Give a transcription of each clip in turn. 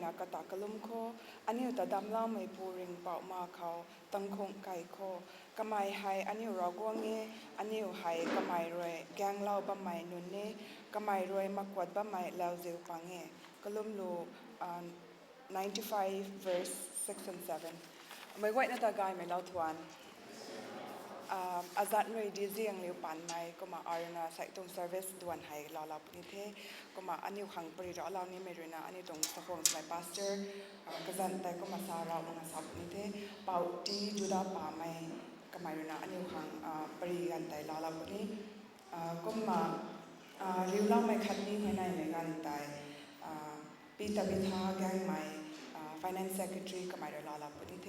นะกะตากะลุมโคอันนี้ตะดำล่าไม่ปูริงเป่ามาเขาตังคงไก่โคกะไมไฮอันนี้รอกวงเงอันนี้ไฮกะไมรวยแกงเล่าบะไมนุนเนกะไมรวยมากวดบะไมแล้วเจียวปังเงกะลุมลู95 verse 6 and 7ไม่ไหวนะตะกายไม่เล่าทวนอาจารย์หน่วยดีเซียงเลี้ยวปันไม่ก็มาอารีนาใส่ตรงเซอร์วิสด่วนให้เราเราปนิเทก็มาอันนี้ขังปริเราเรานี่ไม่รู้นะอันนี้ตรงสปอนส์ไลพาสเตอร์ก็จะแต่ก็มาสาเรามาสับปนิเทเป่าดีดูดาป่าไม่ก็ไม่รู้นะอันนี้ขังปริกันแต่เราเราปนี้ก็มาเลี้ยวเราไม่คัดนี้ไม่ในไม่กันแต่ปีตาบิทาแกงไม่ finance secretary ก็ไม่รู้เราเราปนิเท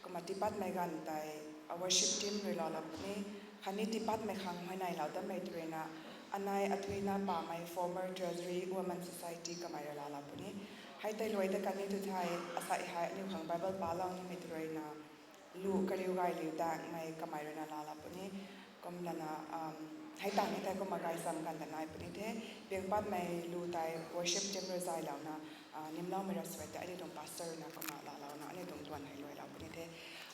ก็มาที่ปัดไม่กันแต่worship team เวลาเราเนี่ยคันนี้ที่ปัดไม่ขังให้ในเราได้ไม่ตรีนะอันในอัตวินาป่าไม่ former treasury women society ก็ไม่เราเราเนี่ยให้ได้รวยแต่กันนี้ทุกท่ายอาศัยให้นิวขัง Bible ป่าเรานี่ไม่ตรีนะลูกก็เรียกว่าเลี้ยงได้ไม่ก็ไม่เราเราเนี่ยก็มันนะให้ต่างนี่แต่ก็มาไกลซ้ำกันแต่นายปนิเทเพียงปัดไม่รู้แต่ worship team เราใจแล้วนะนิ่มเล่าไม่รับสวยแต่อันนี้ตรง pastor นะก็มาเรานะอันนี้ตรงตัวนให้รวยเราปนิเท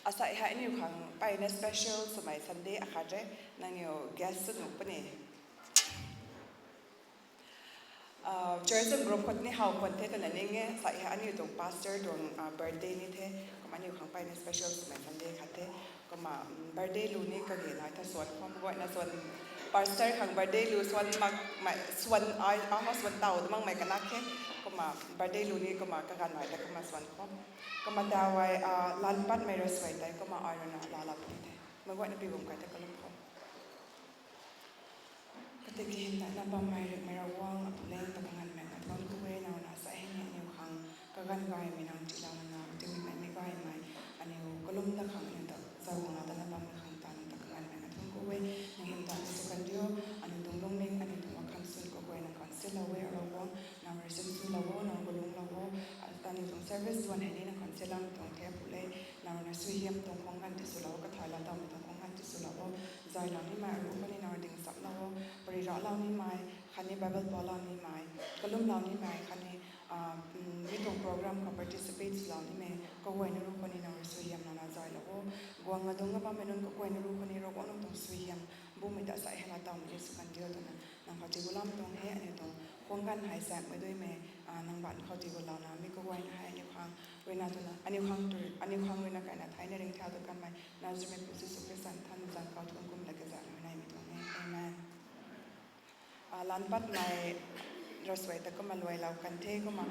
อาศัยให้นิวขังไปใน special สมัย Sunday อาคาเจนั่งอยู่ guest สนุกปะเนี่ยtourism group คนนี้เขาคนเทกันนั่นเองใส่ให้อันนี้ตรง pastor ตรง birthday นี่เทก็มานิวขังไปใน special สมัย Sunday ค่ะเทก็มา birthday ลูนี่ก็เห็นนะถ้าส่วนความบ่อยนะส่วน pastor ขัง birthday ลูส่วนมักไม่ส่วนเขาส่วนเต่าแต่มั่งไม่กันนักแค่ก็มา birthday ลูนี่ก็มากันหน่อยแต่ก็มาส่วนครบก็มาดาวไว้ลันปัดไม่รสวยแต่ก็มาออยนะลาลาปีเทไม่ว่าในปีบุ๋มกันแต่ก็ลุ่มพอก็ตะกี้เห็นแต่บางไม่ระวังเล่นตะกันแม่กันตอนกูเว้ยนานะใส่ให้เนี่ยนิวขังก็กันไว้ไม่นานที่เรานะจึงไม่ไว้ไม่อันนี้ก็ลุ่มตะขังเนี่ยแต่สาวงาแต่ละบางไม่ขังตานตะกันแม่กันตอนกูเว้ยยังเห็นตอนสุกันเดียวอันนี้ตรงลงเล่นอันนี้ตรงว่าคำสุนก็เว้ยนะก่อนเสร็จแล้วเว้ยเราว่านามาเสร็จสุดแล้วว่านาก็ลุ่มแล้วว่าตอนนี้ตรง service วันไหนนี่นะก่อนเสร็จแล้วตรงเทียบผู้เล่นามาสุยเยี่ยมตรงของกันที่สุดแล้วก็ถ่ายแล้วตรงของกันที่สุดแล้วว่าใจเรานี่มารู้ว่านี่นาดึงสับแล้วปริเราเรานี่มาคันนี้ Bible บอลเรานี่มาก็ลุ่มเรานี่มาคันนี้วิตรงโปรแกรมกับ participate เรานี่มาก็เว้ยนะรู้คนนี้นาสุยเยี่ยมนาใจแล้วว่ากวางมาตรงกับป้าเมนุนก็เว้ยนะรู้คนนี้เราก็ต้องตรงสุยเยี่ยมบุ้มไม่ได้ใส่ให้เราตรงนี้สุกันเดียวตรงนั้นนางเขาจีบุล้อมตรงให้อันนี้ตรงควงกันหายแสบไปด้วยแม่นางบันเขาจีบุเรานะไม่ก็เว้ยนะให้อันนี้ความเวลาตัวนั้นอันนี้ความเวลาการไทยในเรื่องเท้าตัวกันไหมน่าจะเป็นผู้สุขภาพท่านจังเขาทุกคนและก็จะในมีตรงนี้เอเมนลันปัดในเราสวยแต่ก็มารวยเรากันเทก็มา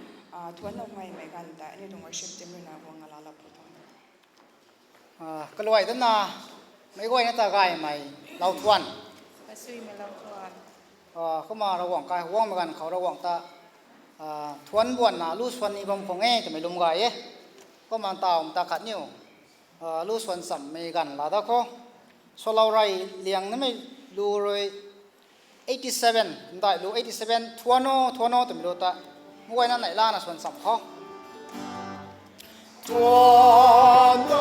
ทวนเราไม่เหมือนกันแต่อันนี้ตรงว่าเชฟเต็มเลยนะวงเราเราพูดถึงก็รวยตั้งนาไม่รวยนะตากายใหม่เราทวนก็ซื้อมาเราทวนก็มาระหว่างกายห่วงเหมือนกันเขาระหว่างตาทวนบวนนะลู่ส่วนนี้ผมคงเงี้ยจะไม่ลุมกายก็มาตาขัดนิ้วลู่ส่วนสัมไม่กันแล้วก็โซลาไรเลี้ยงนั่นไม่ลู่เลย87ได้ลู่87ทวนโนแต่ไม่รู้ตาไม่ไหวนั่นไหนล่านะส่วนสัมเขาทวนโน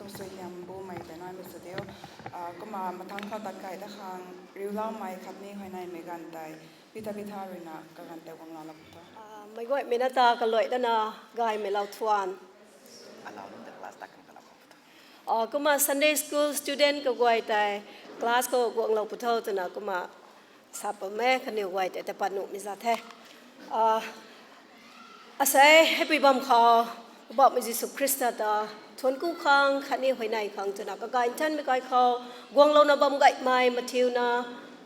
ต้องสวยยำบูใหม่แต่น้อยไม่สุดเดียวก็มาทั้งเข้าตัดไก่ตะคางริ้วเล่าไม้ครับนี่ภายในไม่กันไตพิธาเรนะกันแต่ของเราละพุทธไม่ก็ไม่น่าตากันเลยนะกายไม่เล่าทวนเราต้องเด็กคลาสตักกันแล้วก็มา Sunday School student ก็ไว้แต่คลาสก็กวงเราพุทธตัวนะก็มาสับแม่คันเดียวไว้แต่ปนุมิซาเทอาศัยให้ไปบำเขาบอกมิจิสุคริสต์ตาทวนกู้ค้างคันนี้หอยในค้างตัวนะก็กายฉันไม่กายเขากวงเรานะบำไก่ไม้มาทิวนะ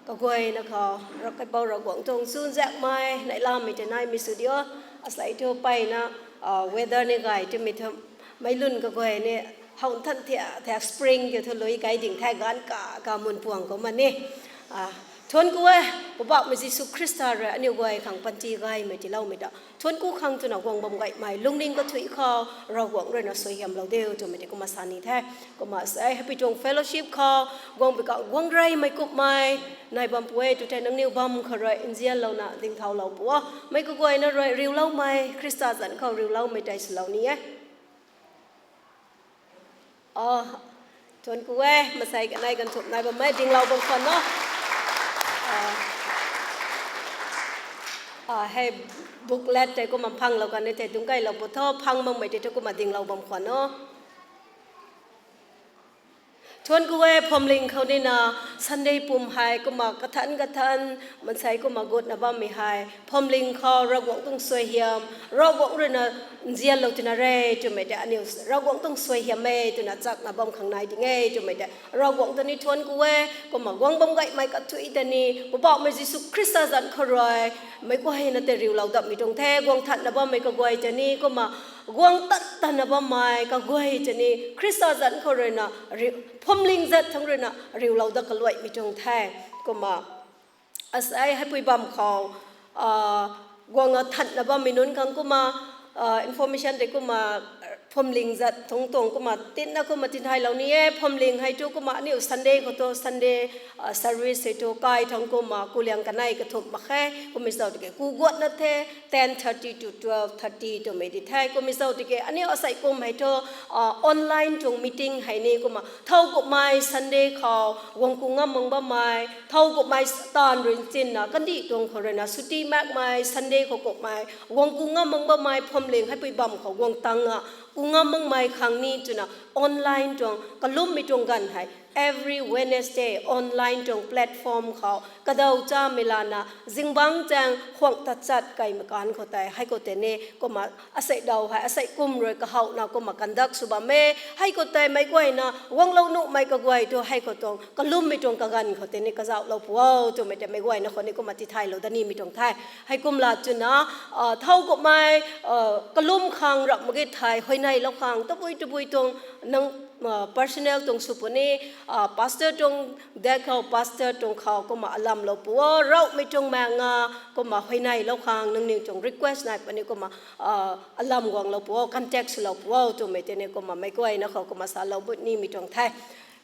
ก็กวยนะเขาเราก็บอกเรากวงตรงซูนแจกไม้ในลามไม่จะไหนมีสุดยอดอาศัยเที่ยวไปนะweather เนี่ยกายจะมีทำไม่ลุ่นก็กวยเนี่ยเฮาท่านเถอะแถบสปริงเกี่ยวกับลุยไกดิ่งแทกันกามุนพวงของมันนี่ทวนกูบอกมิจิสุคริสต์อะไรอันนี้กูขังปัญจีไกไม่จีเล่าไม่ได้ทวนกูขังตัวหนักวงบำไกไม่ลุงนิ่งก็ถุยคอเราหวังเรื่องน่ะสวยงามเราเดียวจนไม่ได้กูมาสานีแท้กูมาใส่ให้ไปจงเฟลโลชิพคอวงไปกับวงไรไม่กุบไม่นายบำป่วยตัวแทนนังนิวบำเขาเลยอินเดียเราหน้าดิ่งเท้าเราปัวไม่กูนะเลยริวเล่าไม่คริสต์จันเขาริวเล่าไม่ได้สิเหล่านี้ทวนกูมาใส่กันนายกันถูกนายบำไม่ดิ่งเราบางคนเนาะให้บุกเล็ดแต่ก็มาพังเรากันในแต่ตุ้งไก่เราปวดท้อพังมั่งไม่ได้ก็มาดิ่งเราบำขวัญเนาะทวนกูพอมลิงเขาเนี่ยนะซันเดย์ปุ่มหายก็มากระทันมันใส่ก็มากดนะบ้าไม่หายพอมลิงเขาเราหวังต้องสวยเหี่ยมเราหวังเรื่องน่ะเจียนเราจะน่าเร่จุดไม่ได้อันนี้เราหวังต้องสวยเหี่ยมเมย์จุดน่าจักนะบ้าข้างในจริงจุดไม่ได้เราหวังตอนนี้ทวนกูก็มาหวังบ้าไก่ไม่กัดทุยตอนนี้บอกไม่จิสุคริสต์จันเขารวยไม่ก็ให้นะแต่ริวเราดับมีตรงแท้หวังทัดนะบ้าไม่ก็กวยตอนนี้ก็มาหวังตัดนะบ้าไม่ก็กวยตอนนี้คริสต์จันเขารวยนะพอมลิงจัดทั้งเรื่องน่ะริวเราดักกลวยมีตรงแท้ก็มาอาศัยให้ปุยบำเขากวางทัดนะบ้ามีนุ่นกันก็มาinformation เด็กก็มาพอมลิงจัดตรงก็มาติดนะก็มาติดให้เรานี่พอมลิงให้ทุกก็มานี่ซันเดย์ก็ตัว Sunday service ให้ทุกกายทั้งก็มากูเลี้ยงกันในกระทบมาแค่ก็ไม่เศร้าติเกกูกวดนะเท่10:30 to 12:30ตัวไม่ได้แท้ก็ไม่เศร้าติเกอันนี้อาศัยก็ให้ทุกออนไลน์ตรงมีติ้งให้นี่ก็มาเท่ากับไม่ Sunday เขาวงกูงามมองบ้าไม่เท่ากับไม่ตอนเรียนจินนะกันดีตรงเขาเลยนะสุดที่มากไม่ Sunday เขาก็ไม่วงกูงามมองบ้าไม่พอมลิงให้ไปบำเขาวงตังอ่ะกูงามมองไม่ครั้งนี้จุนะออนไลน์ตรงก็ลุ่มไม่ตรงกันให้ every Wednesday ออนไลน์ตรงแพลตฟอร์มเขากระดาจ้าเมลานะจิงบังจังห่วงตัดจัดไก่มาการเขาแต่ให้เขาแต่เนี่ยก็มาอาศัยดาวให้อาศัยกุมเลยก็เขานะก็มากันดักสุบะเมให้เขาแต่ไม่กวยนะวังเราหนุไม่ก็กวยตัวให้เขาตรงก็ลุ่มไม่ตรงกันเขาแต่เนี่ยก็จะเราผัวตัวไม่แต่ไม่กวยนะคนนี้ก็มาที่ไทยเราแต่นี่ไม่ตรงไทยให้กุมลาจุนะเท่ากับไม่ก็ลุ่มคังรับมาเกตไทยหอยในเราคังตะปุยตรงนังpersonal ตรงสุปนี้pastor ตรงเด็กเขา pastor ตรงเขาก็มาอลัมเราปัวเราไม่ตรงแมงก็มาให้ในเราคางนึงนี่ตรง request ในปันนี้ก็มาอลัมกวางเราปัว context เราปัวตัวไม่เจนี่ก็มาไม่ก้อยนะเขาก็มาสอนเราบุนี่มีตรงไทย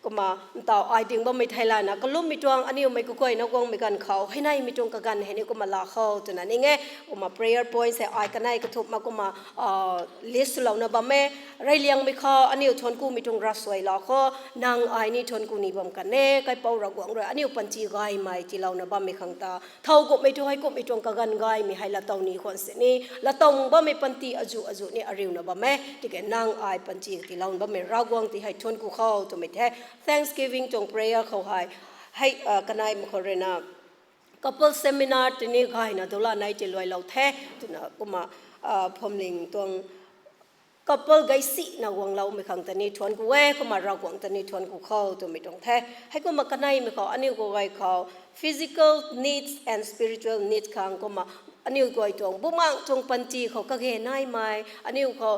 ก็มาต่อไอดิ่งบ่ไม่ไทยละนะก็ลุ่มมีตรงอันนี้ไม่ก็ก้อยนะกวางไม่กันเขาให้ในมีตรงกันให้นี่ก็มาลาเขาตัวนั้นนี่ไงก็มา prayer points ให้ไอกันในก็ทุบมาก็มา list เรานะบ่แม่ไรเลี้ยงไม่เขาอันนี้ชนกูมีตรงรัสวยลาเขานางไอนี่ชนกูนี่บ่กันเน่ไก่เป่าระกวางเลยอันนี้ปัญจีไกไม่ที่เรานะบ่ไม่ขังตาเท่าก็ไม่ทุให้ก็ไม่ตรงกันไกมีให้ละตองนี้คนเสนี่ละตองบ่ไม่ปันตีอจุนี่อริวนะบ่แม่ที่แกนางไอปัญจีที่เราบ่ไม่รักวางที่ให้ชนกูเขาตัวไม่แท้ Thanksgiving จง prayer เขาให้กันในมคเรนะ couple seminar ที่นี่ใครนะตัวละไหนจะรวยเราแท้ตัวนะก็มาพอมลิงตัว couple ไกสินะวังเราไม่ขังตัวนี้ชวนกูก็มาเราวังตัวนี้ชวนกูเข้าตัวไม่ตรงแท้ให้ก็มากันในไม่เขาอันนี้ก็ไว้เขา physical needs and spiritual needs ขังก็มาอันนี้ก็ไอ้ตรงบุมังตรงปัญจีเขาก็เห็นได้ไหมอันนี้เขา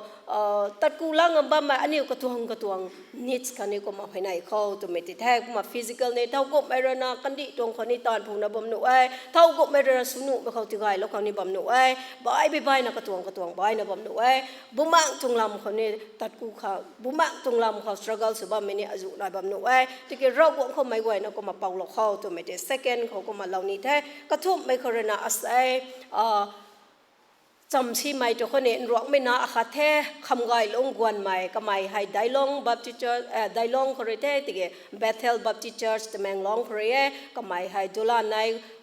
ตัดกูล่างบ้ามาอันนี้ก็ตวง needs กันนี้ก็มาภายในเขาตัวไม่ติดแท้ก็มา physical เนี่ยเท่ากับไม่ระนากันดิตรงคนนี้ตอนผมนะบ่มหนุ่ยเท่ากับไม่ระสุนุไม่เขาตีไกแล้วเขานี่บ่มหนุ่ยบ่ายไปนะก็ตวงบ่ายนะบ่มหนุ่ยบุมังตรงลำคนนี้ตัดกูเขาบุมังตรงลำเขา struggle สุบะไม่เนี่ยอายุนายบ่มหนุ่ยที่เกี่ยวเราเขาไม่ไหวนะก็มาเป่าเราเขาตัวไม่ได้ second เขาก็มาเหล่านี้แท้กระทุบไม่เขาเรนะอาศัย จำชีไม่ตัวคนเองรักไม่น่าอาคาเทคำไกลงกวนไม่ก็ไม่ให้ได้ลงบัพติเจอร์ได้ลงคริเตติเกเบเทลบัพติเจอร์จะแมงลงคริเอก็ไม่ให้ดุลาใน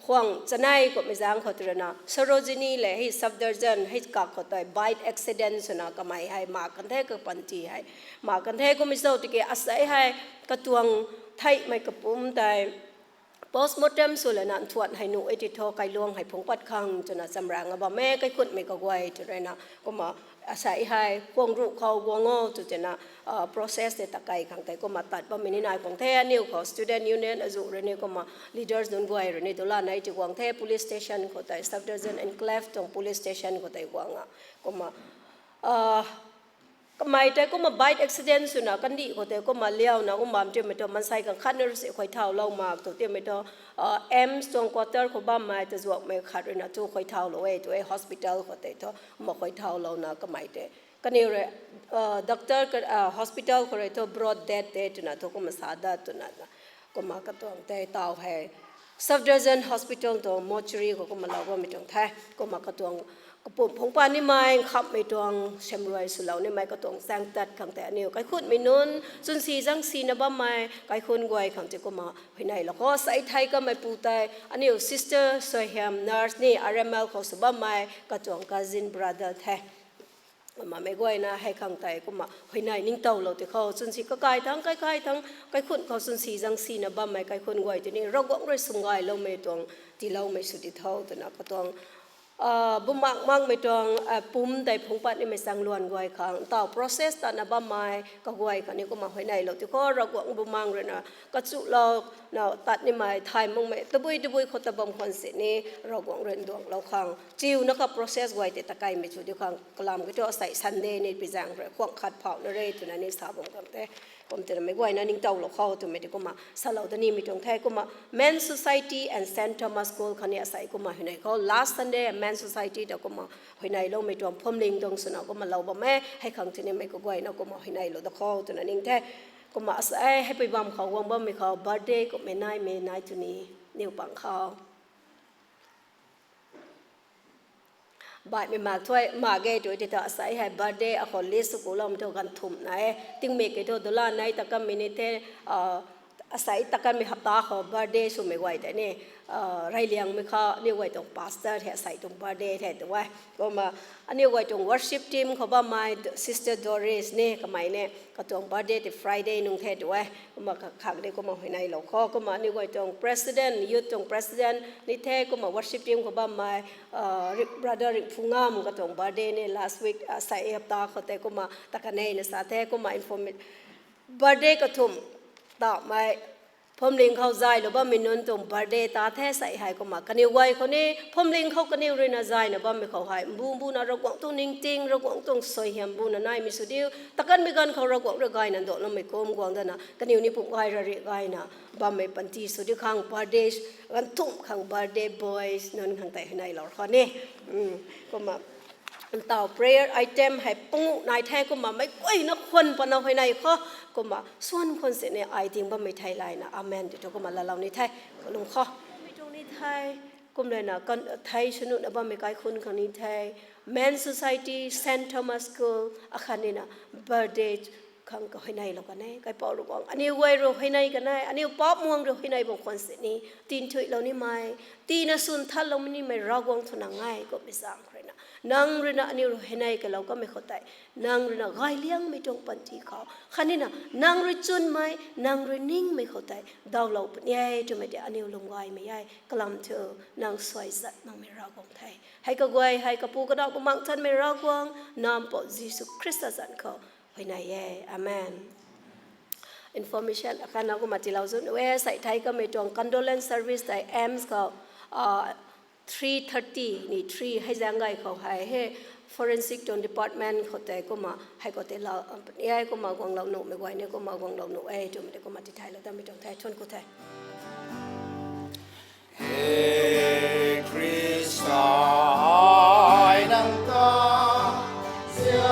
ห่วงจะในก็ไม่จางขอตัวนะสโรจินีเลยให้ซับเดอร์จันให้กักขอตัวไบต์อุบิเหตุนะก็ไม่ให้มากันเทก็ปันจีให้มากันเทก็ไม่เศร้าติเกอาศัยให้กระตวงไทยไม่กระปุ่มแต่postmortem ส่วนนั้นทวดให้หนูไอติโทไกลวงให้ผงปัดคังจนสำรังบ่แม่ไกขุดไม่ก็ไว้จุดไรนะก็มาอาศัยให้กวงรูเขากวงโง่จุดนะ process เดตะไกขังแต่ก็มาตัดบ่มีนายของแท้นิวเขา student union อจุเรนี่ก็มา leaders นุ่นไว้เรนี่ตัวละในจุกวงแท้ police station ก็แต่ subdivision enclave ตรง police station ก็แต่กวงอ่ะก็มาก็ไม่แต่ก็มา bite accident สุนัขกันดีก็แต่ก็มาเลี้ยวนะก็มาเจอไม่ตัวมันใส่กันขัดนึกเสียควายเท้าเรามาตัวเตี้ยไม่ตัวตรง quarter เขาบ้ามาจะจวกไม่ขัดเลยนะตัวควายเท้าเราตัวhospital ก็แต่ตัวมาควายเท้าเรานะก็ไม่แต่ก็นี่เลยdoctor ก็hospital ก็เลยตัว broad death ตัวนะตัวก็มาสาดตัวนะก็มาก็ตัวแต่เท้าให้ subdivision hospital ตัว mortuary ก็มาเราก็ไม่ต้องแท้ก็มาก็ตัวก็ปุ่มพงปานนี่ไม่ขับไม่ตวงเชมรวยสุเหล่านี่ไม่ก็ตวงแซงตัดขังแต่อันนี้ไก่ขุดไม่นุ่นจนสีจังสีนะบ้าไม่ไก่คนกวยขังจะก็มาภายในแล้วก็ใส่ไทยก็ไม่ปูไตอันนี้ sister สวยแฮม nurse นี่ RML เขาสุบ้าไม่ก็ตวง cousin brother แท้มาไม่กวยนะให้ขังแต่ก็มาภายในนิ่งเต่าเราที่เขาจนสีก็ไก่ทั้งไก่ทั้งไก่ขุดเขาจนสีจังสีนะบ้าไม่ไก่คนกวยที่นี่เราก็ไม่สงไงเราไม่ตวงที่เราไม่สุดที่เท่าแต่นะก็ตวงบุมักมังไม่ต้องปุ่มแต่ผงปัดนี่ไม่สังล้วนกวยขังต่อ process ตอนนั้นบ้าไม้ก็กวยขังนี่ก็มาภายในเราที่ก็เรากวงบุมังเลยนะก็จุเราเนาะตัดนี่ไม่ไทยมึงไม่ตะบุยเขาตะบอมคนเสนี่เรากวงเรนดวงเราขังจิวนะครับ process กวยแต่ตะไคร้ไม่จุดที่ขังกลามก็จะใส่ Sunday นี่ไปจังเลยขวงขัดเผาเนเรย์ตัวนั้นนี่สาวผมกันแต่ผมจะไม่กวยนะนิ่งเต่าเราเข้าตัวไม่ได้ก็มาสลาวตัวนี้มีตรงแท้ก็มา Men Society and Saint Thomas School คันนี้ใส่ก็มาที่ไหนเขา last Sunday Men Society เดี๋ยวก็มาที่ไหนเราไม่ตรงพมลิงตรงสนามก็มาเราบ่แม่ให้ขังที่นี่ไม่ก็กวยนะก็มาที่ไหนเราตะเข้าตัวนั้นนิ่งแท้ก็มาใส่ให้ไปบัมเขาวังบัมไม่เขา birthday ก็ไม่นายตัวนี้นิ้วปังเขาบ่ายไม่มาช่วยมาเกยตัวที่จะใส่ให้บัดเดย์อะคนลิสกุลเราไม่ต้องการทุ่มไหนติ้งเมกตัวดอลลาร์ไหนตะกันมินิเตอาศัยตะกันมีหับตาเขาบัดเดย์สุ่มไม่ไหวแต่เนี่ยไรเลี้ยงไม่เขาเรียกว่าตรงพาสเตอร์แทใส่ตรงบัดเดย์แทตัวก็มาอันนี้ว่าตรง worship team เขาบ้ามา sister Doris เนี่ยก็ไม่เนี่ยก็ตรงบัดเดย์ที่ Friday นุ่งแทตัวก็มาขังเด็กก็มาในเราข้อก็มานี่ว่าตรง president youth ตรง president นี่แท้ก็มา worship team เขาบ้ามาbrother ฟูงามก็ตรงบัดเดย์เนี่ย last week ใส่หับตาเขาแต่ก็มาตะกันเนี่ยสาแท้ก็มา information บัดเดย์ก็ทุ่มต่อมาพมลิงเขาใจหรือว่ามีนนตรงบาร์เดย์ตาแท้ใส่หายก็มากันนิวไว้คนนี้พมลิงเขากันนิวเรน่าใจนะว่าไม่เขาหายบูน่ะเรากวางตรงนิ่งจริงเรากวางตรงสวยเหี่ยมบูน่ะนายมีสุดเดียวตะกันมีกันเขาเรากวางเราไกนั่นโดนเราไม่โกมกวางแต่นะกันนิวนี่ปุ่มไกระเรียไกนะว่าไม่ปันทีสุดที่ข้างบาร์เดย์กันทุ่มข้างบาร์เดย์บอยส์นั่นข้างแต่ในเราคนนี้ก็มาต่อ prayer item ให้ปุ้งนายแท้ก็มาไม่ก้อยนักคนปนเอาภายในเขาก็มาส่วนคนเสียเนี่ยไอจริงว่าไม่ไทยไรนะอาเมนเดี๋ยวก็มาละเราในไทยก็ลงข้อไม่ตรงนี้ไทยก็เลยนะกันไทยชนุนว่าไม่ไกลคนคนนี้ไทย Men Society Saint Thomas School อาคารนี้นะ birthday ขังก็ให้ในเรากันแน่ไกลปอลูกอันนี้ไว้เราให้ในกันแน่อันนี้ป๊อปม่วงเราให้ในบางคนเสียนี้ตีนช่วยเรานี่ไม่ตีนสุนทัลเราไม่นี่ไม่รากวงทุนง่ายก็ไม่สร้างใครนะนางเรน่ะอันนี้เราให้ในกันเราก็ไม่เข้าใจนางเรน่ะไกลเลี้ยงไม่ตรงปันทีเขาคันนี้นะนางเรจุนไม่นางเรนิ่งไม่เข้าใจดาวเราเป็นยัยจะไม่ได้อันนี้ลงไกลไม่ยัยกลัมเธอนางสวยสัตนางไม่รากวงไทยให้กไกวให้กปูกระดอกบางท่านไม่รากวงนามพระเยซูคริสต์สันเขาภายในอาเมน information อาการเราก็มาที่เราสุดใส่ไทยก็ไม่ตรง condolence service แต่ AMS ก็3:30นี่3ให้ยังไงเขาให้ forensic ตรง department เขาแต่ก็มาให้ก็แต่เราก็มากวางเราหนูไม่ไหวเนี่ยก็มากวางเราหนูจนไม่ได้ก็มาที่ไทยแล้วแต่ไม่ตรงไทยชนกูไทย Hey Krishna นังกาเสีย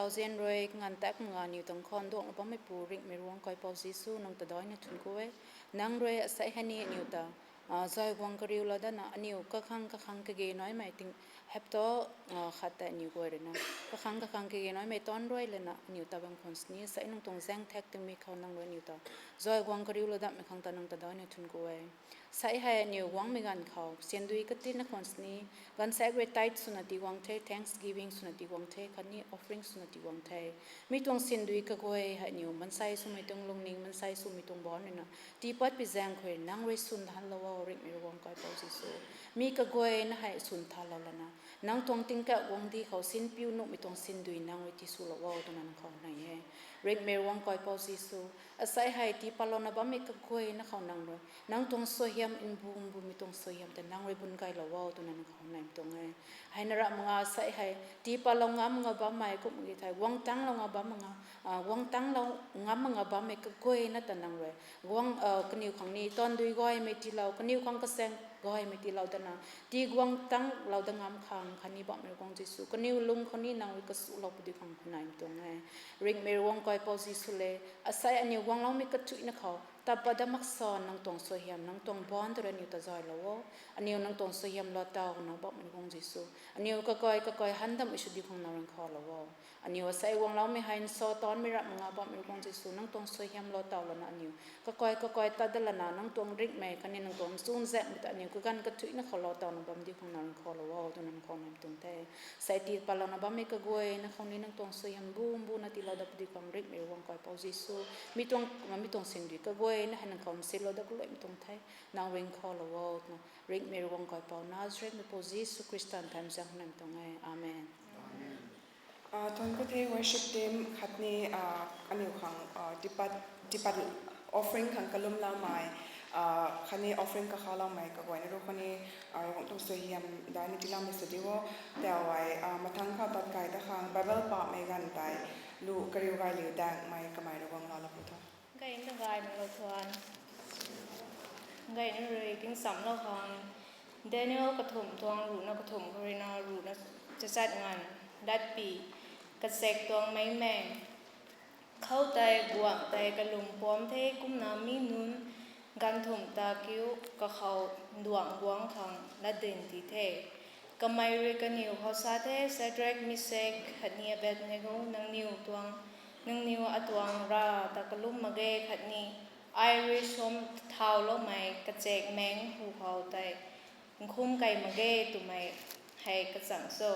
2000 rồi ngan tak nga niu tong khon dong pa me pu ring me ruang koi pau jisu nang ta doi na thun ko we nang roi sai hani niu ta zoi wang ka riu la da na niu ka khang ka ge noi mai ting hep to khata niu ko re na ka khang ka ge noi mai ton roi le na niu ta bang khon sni sai nang tong zang thak ting me khau nang roi niu ta zoi wang ka riu la da me khang ta nang ta doi na thun ko we sai hai niu wang me gan khau sian dui ka tin na khon sni gan sai gre tait sunati wang the thanksgiving sunati wang the khani offering sunati wang the mi tong sin dui ka goi ha niu man sai su mai tong lung ning man sai su mi tong bon na ti pat pi jang khoi nang re sun han lo wa ri mi wang kai pau si su mi ka goi na hai sun tha lo la na nang tong ting ka wang di khau sin piu nu mi tong sin dui nang re ti su lo wa to nan khau nai he rik me wang kai pau si su asai hai ti palona ba mi ka goi na khau nang ro nang tong so hiam in bum mi tong so hiam te nang re bun kai lo wa to nan khau nai tong he hai na ra mga sai hai ti palong ngam nga ba mai ko mi thai wang tang lo nga ba mga wang tang lo ngam nga ba me ka goi na ta nang re wang kniu khang ni ton dui goi me ti lo kniu khang ka seng goi me ti lo da na ti wang tang lo da ngam khang khani ba me kong jisu kniu lung khani nang ka su lo pu di khang nai tong he ring me wang koi pau jisu le asai ani wang lo me ka tu na khau ta pa da mak son nang tong so hiam nang tong bon to ni ta zai lo wo ani nang tong so hiam lo ta na ba me kong jisu ani ka koi han dam isu di khang nang kho lo wo ani asai wang lo me hain so ton me ra nga ba me kong jisu nang tong so hiam lo ta lo na ani ka koi ta da la na nang tong ring me kan ni nang tong sun zet mi ta ani ka gan ka tu na kho lo ta na ba di khang nang kho lo wo to nang kho nam tung te sai ti pa lo na ba me ka goi na khong ni nang tong so hiam bu na ti lo da di khang ring me wang koi pau jisu mi tong sing di ka goi na han khom se lo da ko mi tong thai nang ring kho lo wo na ring me wang koi pau nazareth me pau jisu kristan tham jang nam tong ai amen ton ko the worship team khatni aniu khang tipat offering khang kalum la mai khani offering ka khala mai ka goi na ro khani ro tong so hiam da ni tilam me sediwo ta wai mathang kha tat kai da khang bible pa mai gan tai lu kariu gai liu dang mai ka mai ro wang la la pu tho gai na gai ma lo thuan gai na re king sam lo khang Daniel ka thum tuang ru na ka thum kori na ru na chasat ngan dat pi ka sek tuang mai meng khau tai guang tai ka lum pom the kum na mi nun gan thum ta kiu ka khau duang guang khang la den ti the ka mai re ka niu kho sa the Shadrach Meshach khani Abednego nang niu tuang nang niu atuang ra ta ka lum mage khani ai som thao lo mai ka chek meng hu khau tai khum kai mage tu mai hai ka sang so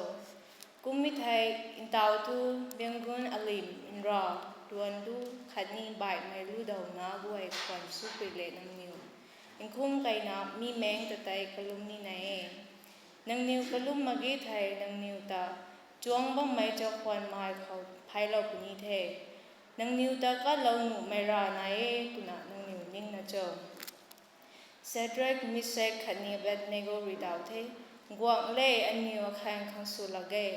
kum mi thai in tau tu bengun alim in ra tuan du khani bai mai lu dau na buai kwan su pe le nang niu in khum kai na mi meng ta tai kalum ni nai nang niu kalum mage thai nang niu ta chuang ba mai cho kwan mai khau phai lo pu ni the nang niu ta ka lo nu mai ra nai tu na nang niu ning na cho Shadrach Meshach khani Abednego ri dau the guang le aniu khang khang su la ge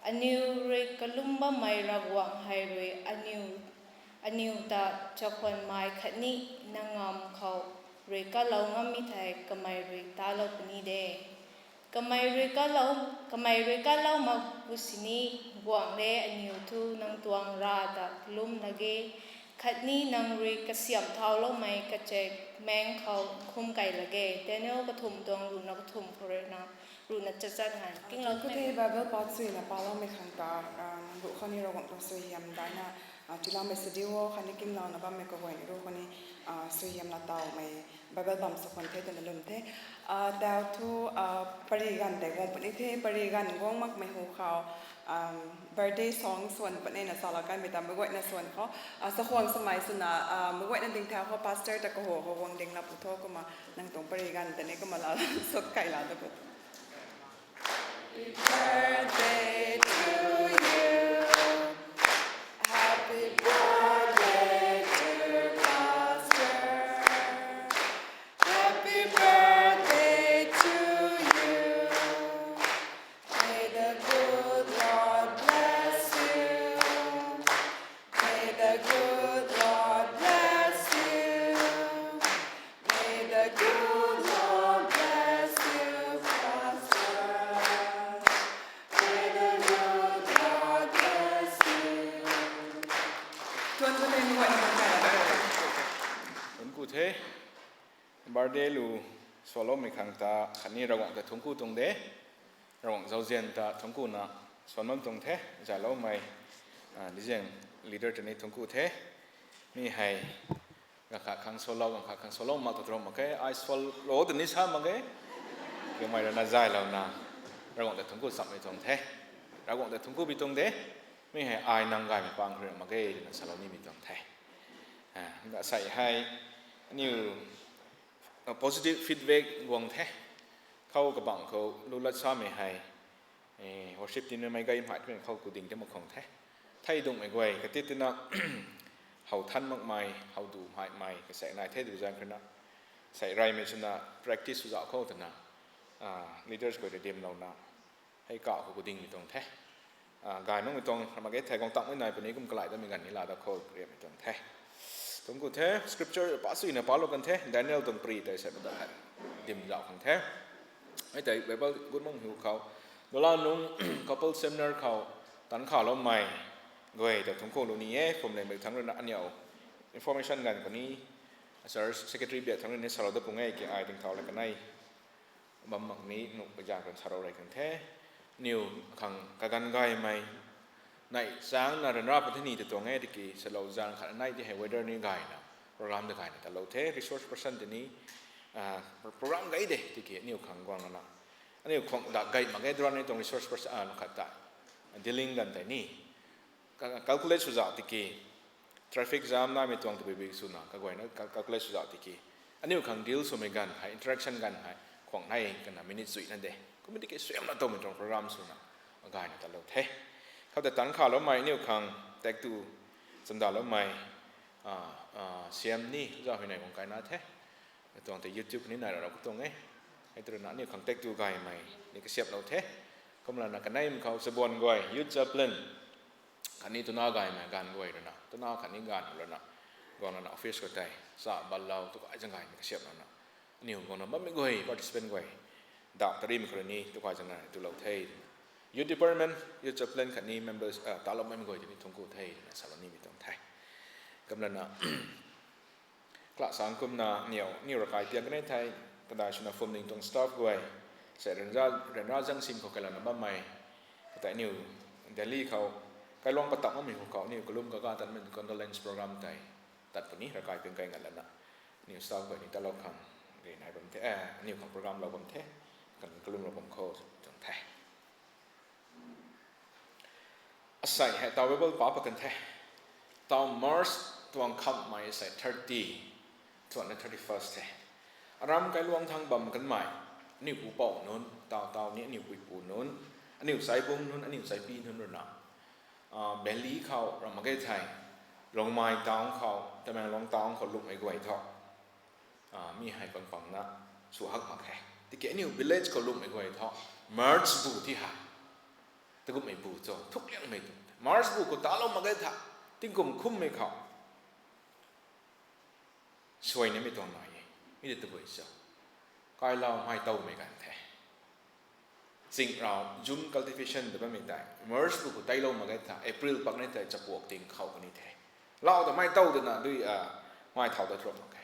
aniu re kalum ba mai ra guang hai re aniu ta cho kwan mai khani nangam khau re ka lo ngam mi thai ka mai re ta lo pu ni de kamai re ka lau ma pusini guang le aniu thu nang tuang ra da lum lage khatni nang re ka siam thau lo mai ka che meng khau khum kai lage teneo ka thum tong ru na ka thum khore na ru na cha cha ngan king lo ko the bible pa sui na pa lo me khang ta ru khani ro gong tong so hiam da na tilam me sediwo khani king la na ba me ko goi ro khani so hiam na tau mai bible bam so kon the na lum the da thu pari gan de gong pani the pari gan gong mak me hu khao birthday songส่วนปะในน่ะสาระกันไปตามมื้อก่อนน่ะส่วนเขาสะขวงสมัยสุนะมื้อก่อนนั่นติงแถวเขา pastor ตะกะโหเขาวงเด็งรับผู้โทก็มานั่งตรงปริกันแต่นี่ก็มาลาสดไก่ลาตะกุ Birthday to you Happy birthday to pastor Happy birthday to you May the good Lord bless you May the good Lord bless you May the good Lord bless you pastor ร์เดลูสวอลมีขังตาขันนี้ระหว่างกับทุ่งกู้ตรงเดระหว่างเจ้าเจียนตาทุ่งกู้นะส่วนมันตรงเทจะเล่าไม่ดิเจงลีดเดอร์จะในทุ่งกู้เทมีให้กับขังโซโล่กับขังโซโล่มาตัวตรงมาแค่ไอซ์ฟอลโลตัวนี้ซ้ำมาแค่ยังไม่ได้น่าใจเรานะระหว่างกับทุ่งกู้สับไม่ตรงเทระหว่างกับทุ่งกู้ไปตรงเดมีให้ไอ้นางกายมีความเครื่องมาแค่ในสโลนี่มีตรงเทก็ใส่ให้นิวpositive feedback วงแท้เข้ากับบังเขารู้ลักษณะไม่ให้worship ที่นี่ไม่ก็ยิ่งหายขึ้นเข้ากูดิ่งที่มันของแท้ไทยดงไม่ไหวกติดนะเขาท่านมากมายเขาดูหายไม่ก็ใส่นายเทดูจังขึ้นนะใส่ไรไม่ชนะ practice สุดาเข้าแต่นะleaders ก็จะเดียมเรานะให้เก่ากูดิ่งอยู่ตรงแท้กายน้องอยู่ตรงมาเก็ตไทยกองตังไม่นายปีนี้ก็กลายได้เหมือนกันนี่ลาตะโคเรียบอยู่ตรงแท้ตรงกูเท scripture ปัสสุยนะพาโลกันเท Daniel ตรงปรีแต่ใส่ไม่ได้ดิมยาวของเทไม่แต่แบบว่ากุฎมงหิวเขาเวลานุ่ง couple seminar เขาตันข่าวแล้วใหม่เว้ยแต่ตรงกูตรงนี้ผมเลยไปทั้งเรื่องอันเดียว information กันคนนี้ secretary เบียดทั้งเรื่องนี้สารวัตรปุ่งไงเกี่ยไอถึงเขาเลยกันในบำบัดนี้หนุกไปจากกันสารวัตรอะไรกันเทนิวขังกันไกไหมในสร้างนารันราพัฒนีตัวไงที่กี่สโลจางขันในที่ให้เวเดอร์นี่ไงนะโปรแกรมเด็กไงนะแต่เราเท resource person ที่นี้โปรแกรมไงเด็กที่กี่นิวขังกวางนะอันนี้ของดักไงมาไงดรอนในตรง resource person ขัดได้ dealing กันแต่นี่ calculate สุดยอดที่กี่ traffic jam น่าไม่ตรงตัวไปสุดนะก็ไว้นะ calculate สุดยอดที่กี่อันนี้ขัง deal สมัยกันให้ interaction กันให้ของในกันนะ minute สุดนั่นเด็กก็ไม่ได้กี่ส่วนมาตรงเป็นตรงโปรแกรมสุดนะไงนะแต่เราเทเขาแต่ตั้งข่าวแล้วไม่เนี่ยขังแต่ดูสันดาลแล้วไม่เสียมนี่จะไปไหนของกายน่าแท้ตรงแต่ YouTube นี่ไหนเราก็ตรงไงไอ้ตัวนั้นเนี่ยขังแต่ดูกายไม่นี่ก็เสียบเราแท้ก็มันน่ะกันได้มันเขาสะบวนก่อยยุดจะเปลี่ยนขันนี้ตัวหน้ากายไม่การก่อยแล้วนะตัวหน้าขันนี้การแล้วนะก่อนนั้นออฟฟิศก็ได้สาบัลเราตัวไอ้จังไงมันก็เสียบแล้วนะนี่ก่อนนั้นมันไม่ก่อยก็จะเป็นก่อยดาวตรีมคนนี้ตัวไอ้จังไงตัวเราเทyouth department youth chaplain ขันนี้ members ตาเราไม่ก่อยที่นี่ทงกูไทยนะสารนี้มีตรงไทยกำลังนะกลาสังคมนะเหนียวนี่ระกายเตียงกันในไทยกระดาษชนะฟอร์มหนึ่งตรง staff ก่อยเสร็จเรื่องราจังซิมเขากำลังบ้าใหม่แต่นิวเดลี่เขาใครลองประตับว่ามีของเขานิวกลุ่มก็การตัดเป็น condolence program ไทยตัดตัวนี้ระกายเป็นไงกันแล้วนะนิว staff ก่อยนี่ตลอดคำเรียนให้ผมเทนิวของโปรแกรมเราผมเทกันกลุ่มเราผมโค้ดตรงไทยใส่ให้ตัวเว็บป้าประกันเทตัวมาร์สตัวคัมไม่ใส่30ตัวนั้น31เทอารามไกลลวงทางบ่มกันใหม่นิ้วปูป่องนู้นตัวนี้นิ้วปูนู้นอันนิ้วใส่บุ้งนู้นอันนิ้วใส่ปีนู้นนะเบลลี่เขาเรามาเก็ตไทยลงไม้ตองเขาแต่แม่ลงตองเขาลุกไม่ไหวทอกมีให้ฟังนะสุหักมาแค่ที่เกี่ยนิ้ววิลเลจเขาลุกไม่ไหวทอกมาร์สบูที่หาแต่ก็ไม่บูโจทุกอย่างไม่ถูกมาร์สบูก็ตาเรามาเก็ตท่าทิ้งกุมคุ้มไม่เขาสวยเนี่ยไม่ต้องหน่อยไม่ได้ตัวเสียกายเราไม่โตไม่กันแท้สิ่งเราจุ่ม cultivation แต่ไม่ได้มาร์สบูก็ตาเรามาเก็ตท่าเอพริลปักในแต่จะปวกทิ้งเขาคนนี้แท้เราแต่ไม่โตแต่น่ะด้วยไม่เท่าตัวตรงโอเค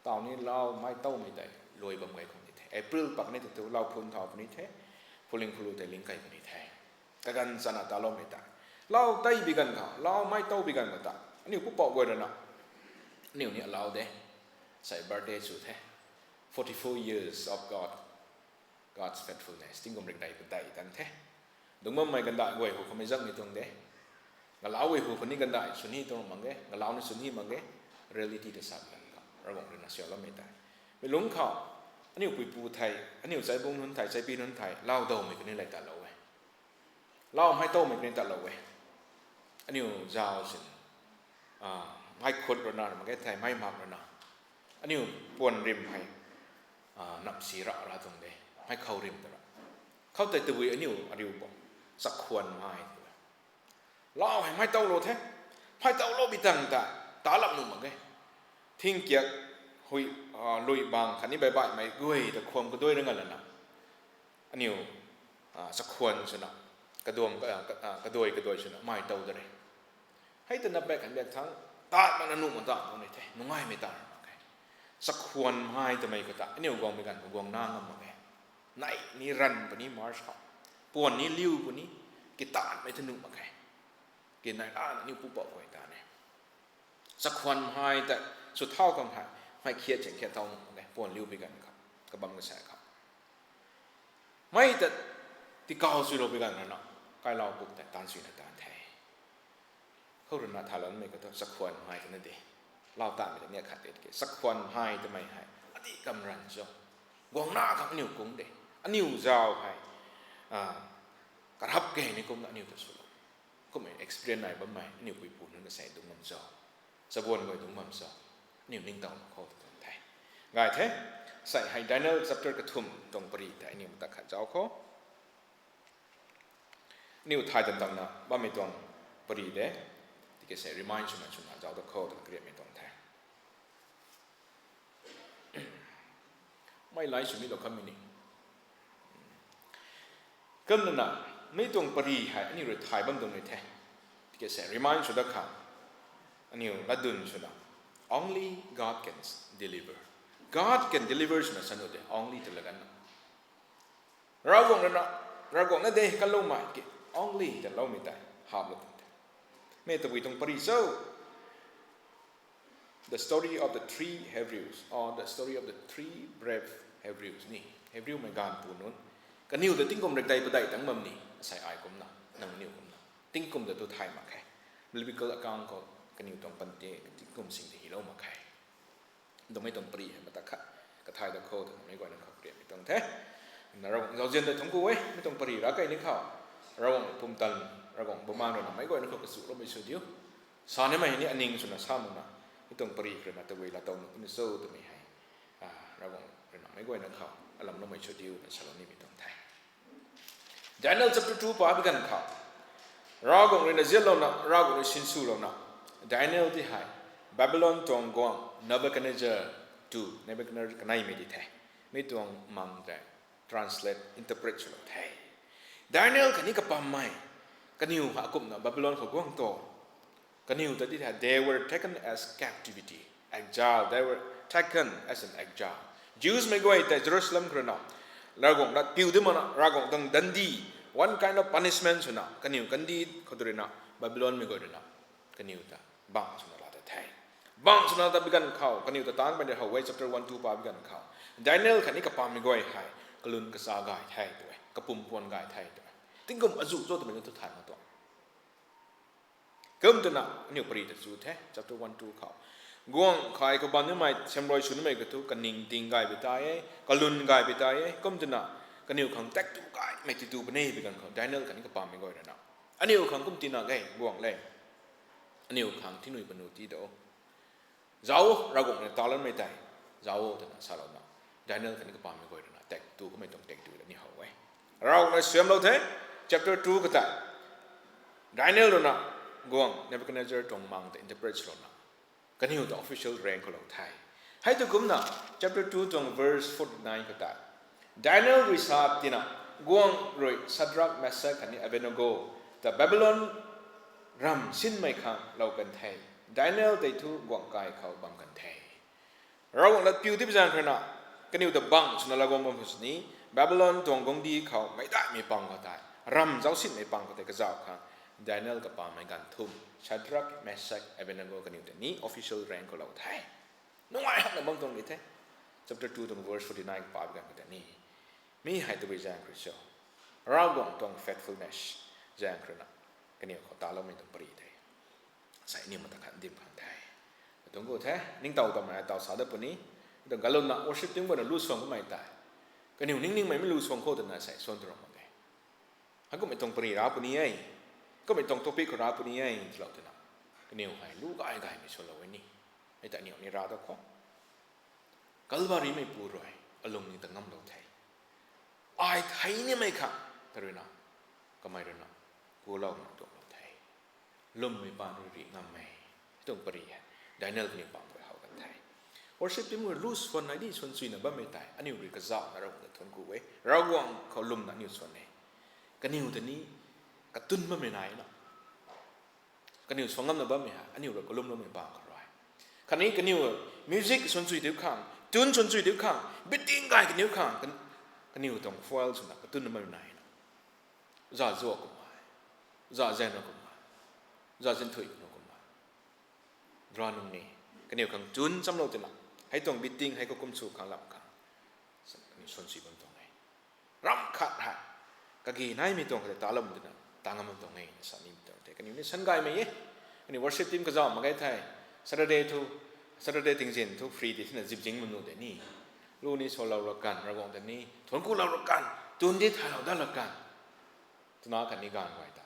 ตอนนี้เราไม่โตไม่ได้รวยบำไงคนนี้แท้เอพริลปักในแต่ตัวเราพูนเท่าคนนี้แท้พูลิงพูลูแต่ลิงไก่คนนี้แท้แต่กันสนาตาเราไม่ได้เราได้บิกันเขาเราไม่โตบิกันก็ได้อันนี้ผู้ปกไว้แล้วนะนี่เนี่ยเราเด้ใส่ birthday สุดแท้44 years of God's faithfulness ทิ้งกำลังใดก็ได้กันแท้ดึงมั่งไม่กันได้เว้ยเขาไม่จักมีตรงเด้กะเราเว้ยคนนี้กันได้สุนีตรงมังเก้กะเรานี่สุนีมังเก้ reality เดือดสับกันครับระหว่างเรื่องนั้นเสียเราไม่ได้ไปหลงเขาอันนี้ปุยปูไทยอันนี้ใส่บุ้งนุ่นไทยใส่ปีนุ่นไทยเราโตไม่คนนี้อะไรแต่เราเว้ยเราไม่โตไม่คนนี้แต่เราเว้ยอันนี้ยาวสิไม่ขดระนามันก็ไทยไม่มากระนาอันนี้ปวนริมให้นับสีระระตรงเดให้เข้าริมตลอดเข้าแต่ตัวอันนี้อันนี้บอกสักควรไม่เราให้ไม่เต้าโลแท้ไม่เต้าโลบิตังตาลับนุ่มมันก็ทิ้งเกียกหุยลุยบางขันนี้ใบไม่กุ้ยแต่ความก็ด้วยเรื่องอะไรนะอันนี้สักควรชนะกระดวงกระโดยชนะไม่เต้าเลยให้แต่นับแบกขันแบกทั้งตามันนุ่มมันตาตรงนี้แท้นุ่งง่ายไม่ตา สักควรไม่ทำไมก็ตาอันนี้กองไปกันกองนั่งมาไงไหนนี่รันปนี้มาร์ชเขาปวนนี้ลิ้วปนี้กิตาไม่ทะนุมาไงกินไหนนี่ผู้บอกไว้ตาเนี่ยสักควรไม่แต่สุดเท่ากันไม่เครียดเฉยแค่เท่าไงปวนลิ้วไปกันครับกระบังกระแสครับไม่แต่ที่ก้าวสุดเราไปกันนะเนาะใกล้เราบุกแต่ตานสุดแต่ตานแท้เขาเรียนนาทารันไม่ก็ต้องสักควรไม่กันนั่นเองเราตามไปเนี่ยขัดเด็ดสักควรให้ทำไมให้อดีกำรันจ้ากองหน้ากับนิ้วกุ้งเดอันนิ้วเจ้าให้กระทับเก่งนี่กุ้งอันนิ้วตัวสุดก็ไม่ experience ไหนบ้างไหมนิ้วปุยปูนั่นก็ใส่ดุมมันจ้าสะบวนก็ดุมมันจ้านิ้วนิ่งต่อมาเขาตัวไทยง่ายแท้ใส่ให้ Daniel chapter กระทุ่มตรงปรีแต่นิ้วมันตะขัดเจ้าเขานิ้วไทยต่างๆนะบ้าไม่ตรงปรีเด้ที่ก็ใส่ remind ชุนเจ้าตัวเขาตัวเกลียดไม่ตรงไทยไม่ไล่สุดนี้เราคำนี้ก็นั่นน่ะไม่ตรงปรีให้อันนี้เราถ่ายบ้างตรงนี้แท้ที่ก็ใส่ remind ชุดละคำอันนี้เราดุนชุดละ only God can deliver God can deliver ชุดนั้นสนุกเด้ only ตัวละกันเราคงนั่นน่ะเราคงนั่นเด้กันลงมาเกี่ย only แต่เราไม่ได้หาบเราไม่ตัวตรงปรี so the story of the three Hebrews or the story of the three brave Hebrews นี่ Hebrew ไม่การปูนู้นกันนิ้วแต่ติ้งกลมเด็กใดประใดตั้งมั่มนี่ใส่ไอ้กลมน่ะนั่งนิ้วกลมน่ะติ้งกลมแต่ตัวไทยมาแค่บิบิเกิลอากางก็กันนิ้วตรงปันเตะติ้งกลมสิ่งที่เรามาแค่ต้องไม่ต้องปรีให้มาตะขะกระทายตะโคแต่ไม่ก่อนนั่งเขาเปลี่ยนไม่ต้องแท้เราเรียนแต่ทั้งกูเว้ยไม่ต้องปรีรักไอ้นี่เขาเราปุ่มตันเราของประมาณนั้นไม่ก่อนนั่งเขากระสุนเราไม่ช่วยเดียวสอนให้มาเห็นนี่อันนิ่งสุดนะซ้ำนะไม่ต้องปรีกเลยนะแต่เวลาตรงนี้โซ่ตัวไม่ให้เราบอกเรื่องไม่ก่อยนักข่าวอารมณ์เราไม่ช่วยดิวแต่ฉลองนี่ไม่ต้องไทย Daniel chapter 2ป้าไปกันข่าวเราก็เรียนเจริญเราเราก็เรียนสินสูเราเนาะ Daniel ที่ให้ Babylon ตรงกวาง Nebuchadnezzar 2 Nebuchadnezzar กันไหนไม่ได้ไทยไม่ต้องมังแต่ translate interpret ฉลองไทย Daniel กันนี่กับปามไม่กันนิวหากลุ่มนะ Babylon เขากวางโตกันนิวแต่ที่แท้ they were taken as captivity exile they were taken as an exile Jews ไม่ก่อยแต่ Jerusalem คือนะเราคงรัดพิวที่มันเราคงต้องดันดี one kind of punishment สุนะกันนิวกันดีเขาตัวเรนะ Babylon ไม่ก่อยเรนะกันนิวแต่บังสุนะลาแต่ไทยบังสุนะแต่บิกันเขากันนิวแต่ตานไปเดี๋ยวเขาไว้ chapter 1 2 ป้าบิกันเขา Daniel คันนี้กับปามไม่ก่อยให้กลุนกษากายไทยตัวกระปุ่มปวนกายไทยตัวติ้งกุมอจุโจตัวเป็นตัวถ่ายมาตัวเกิมตัวน่ะนี่ปรีตัดสูตรแท้ chapter 1 2เขากวงใครก็บันนี่ไม่เชมรอยชุนไม่ก็ทุกกันนิ่งติงกายไปตายกันลุนกายไปตายเกิมตัวน่ะกันนิวขังแตกตัวกายไม่ติดตัวไปนี่ไปกันเขา Daniel คันนี้กับปามไม่ก่อยเลยนะอันนี้ขังกุมตีน่ะไงกวงเลยอันนี้ขังที่หนุ่ยปนุตีโดเจ้าเรากงเนี่ยตอนนั้นไม่ได้เจ้าตัวน่ะสารน่ะ Daniel คันนี้กับปามไม่ก่อยเลยนะแตกตัวก็ไม่ต้องแตกตัวแล้วนี่เขาไว้เราเนี่ยเชื่อมเราเท่ chapter 2ก็ได้ Daniel ตัวน่ะกวง Nebuchadnezzar ตรงมังแต่ interpret เราน่ะกันนี่ตัว official rank ของเราไทยให้ตัวกุมน่ะ chapter 2ตรง verse 49ก็ได้ Daniel ริซาติน่ะกวงรวย Shadrach Meshach คันนี้ Abednego แต่ Babylon รำสิ้นไม่ขังเรากันไทย Daniel ได้ทุกกวงกายเขาบังกันไทยเราหลัดผิวที่พิจารณาน่ะกันนี่ตัวบังสุนัขละกงบังพุสนี้ Babylon ตรงกงดีเขาไม่ได้ไม่ปังก็ได้รำเจ้าสิ้นไม่ปังก็ได้ก็เจ้าค่ะDaniel กับปามไม่กันทุ่ม Shadrach Meshach Abednego กันอยู่แต่นี้ official rank ของเราไทยน้องไอ้หักในบางตรงนี้แท้ chapter 2 ตรง verse 49ปามกันแต่นี้มีให้ตัวแจ้งคริสเตียนเราบอกตรง faithfulness แจ้งคริสต์กันอยู่เขาตาเราไม่ต้องปรีได้ใส่เนี่ยมันตะขันดิมขันไทยตรงกูแท้นิ่งเต่าต่อมาเต่าสาวเด็กคนนี้ตรงกันลมนะ worship ถึงวันรู้ส่วนก็ไม่ตายกันอยู่นิ่งๆไม่รู้ส่วนโคตรน่าใส่ส่วนตรงมันไงฮักก็ไม่ต้องปรีรับคนนี้ไอ้ก็ไม่ต้องทปิกราปุนี่ไอ้เราเถอะนะก็เนี่ยให้ลูกไอ้ไก่ไม่ชนเราไว้นี่ไอ้แต่เนี่ยนี่ราตะข้อกัลวารีไม่ปูรอยอารมณ์นี่ตั้งน้ำเราไทยไอ้ไทยเนี่ยไม่ขัดแต่เรื่องนะก็ไม่เรื่องนะกูเล่าหนังตัวเราไทยลมไม่ปานรีงามไม่ต้องปรีได้เนื้อเนี่ยปามไปเขากันไทยworship ที่มันรู้ส่วนไหนที่ส่วนสุดน่ะบ้าไม่ตายอันนี้เรื่องกระซ่าเราเนี่ยทนกูไว้เราหวังเขาลมนั่นอยู่ส่วนไหนก็เนี่ยแต่นี้กระตุ้นบ้าไม่ไหนเนาะกันอยู่สองงามนะบ้าไม่ฮะอันนี้เราก็ล้มไม่บางกันไรข คันนี้กันนิวมิวสิกส่วนสุดเดียวข้างจูนส่วนสุดเดียวข้างบิดดิ้งกันนิวข้างกันนิวต้องฟอลสุนัขตุนมันไหนจ่าจั่วกุมายจ่าเจนกุมายจ่าเจนถุยกุมายร้อนนี่กันนิวข้างจูนสำรวจนะให้ต้องบิดดิ้งให้ก็กุมสู่ข้างหลังข้างนี่ส่วนสุดมันตรงไหนรำขัดฮะก็กี่นายมีตรงแต่ตาลมตัวนั้นต่างกันมันตรงไหนสันนิษฐานแต่กันนิวนี่ฉันไกลไหมยี่กันนิว worship team ก็จะมาไกลไทย Saturday ทิ้งเย็นทุกฟรีที่นั่นจิบจิงมันนู่นแต่นี่ลูกนี่โซเราละกันระวังแต่นี่ทนกูเราละกันตุนที่ไทยเราได้ละกันตุนากันนี่การไว้ตา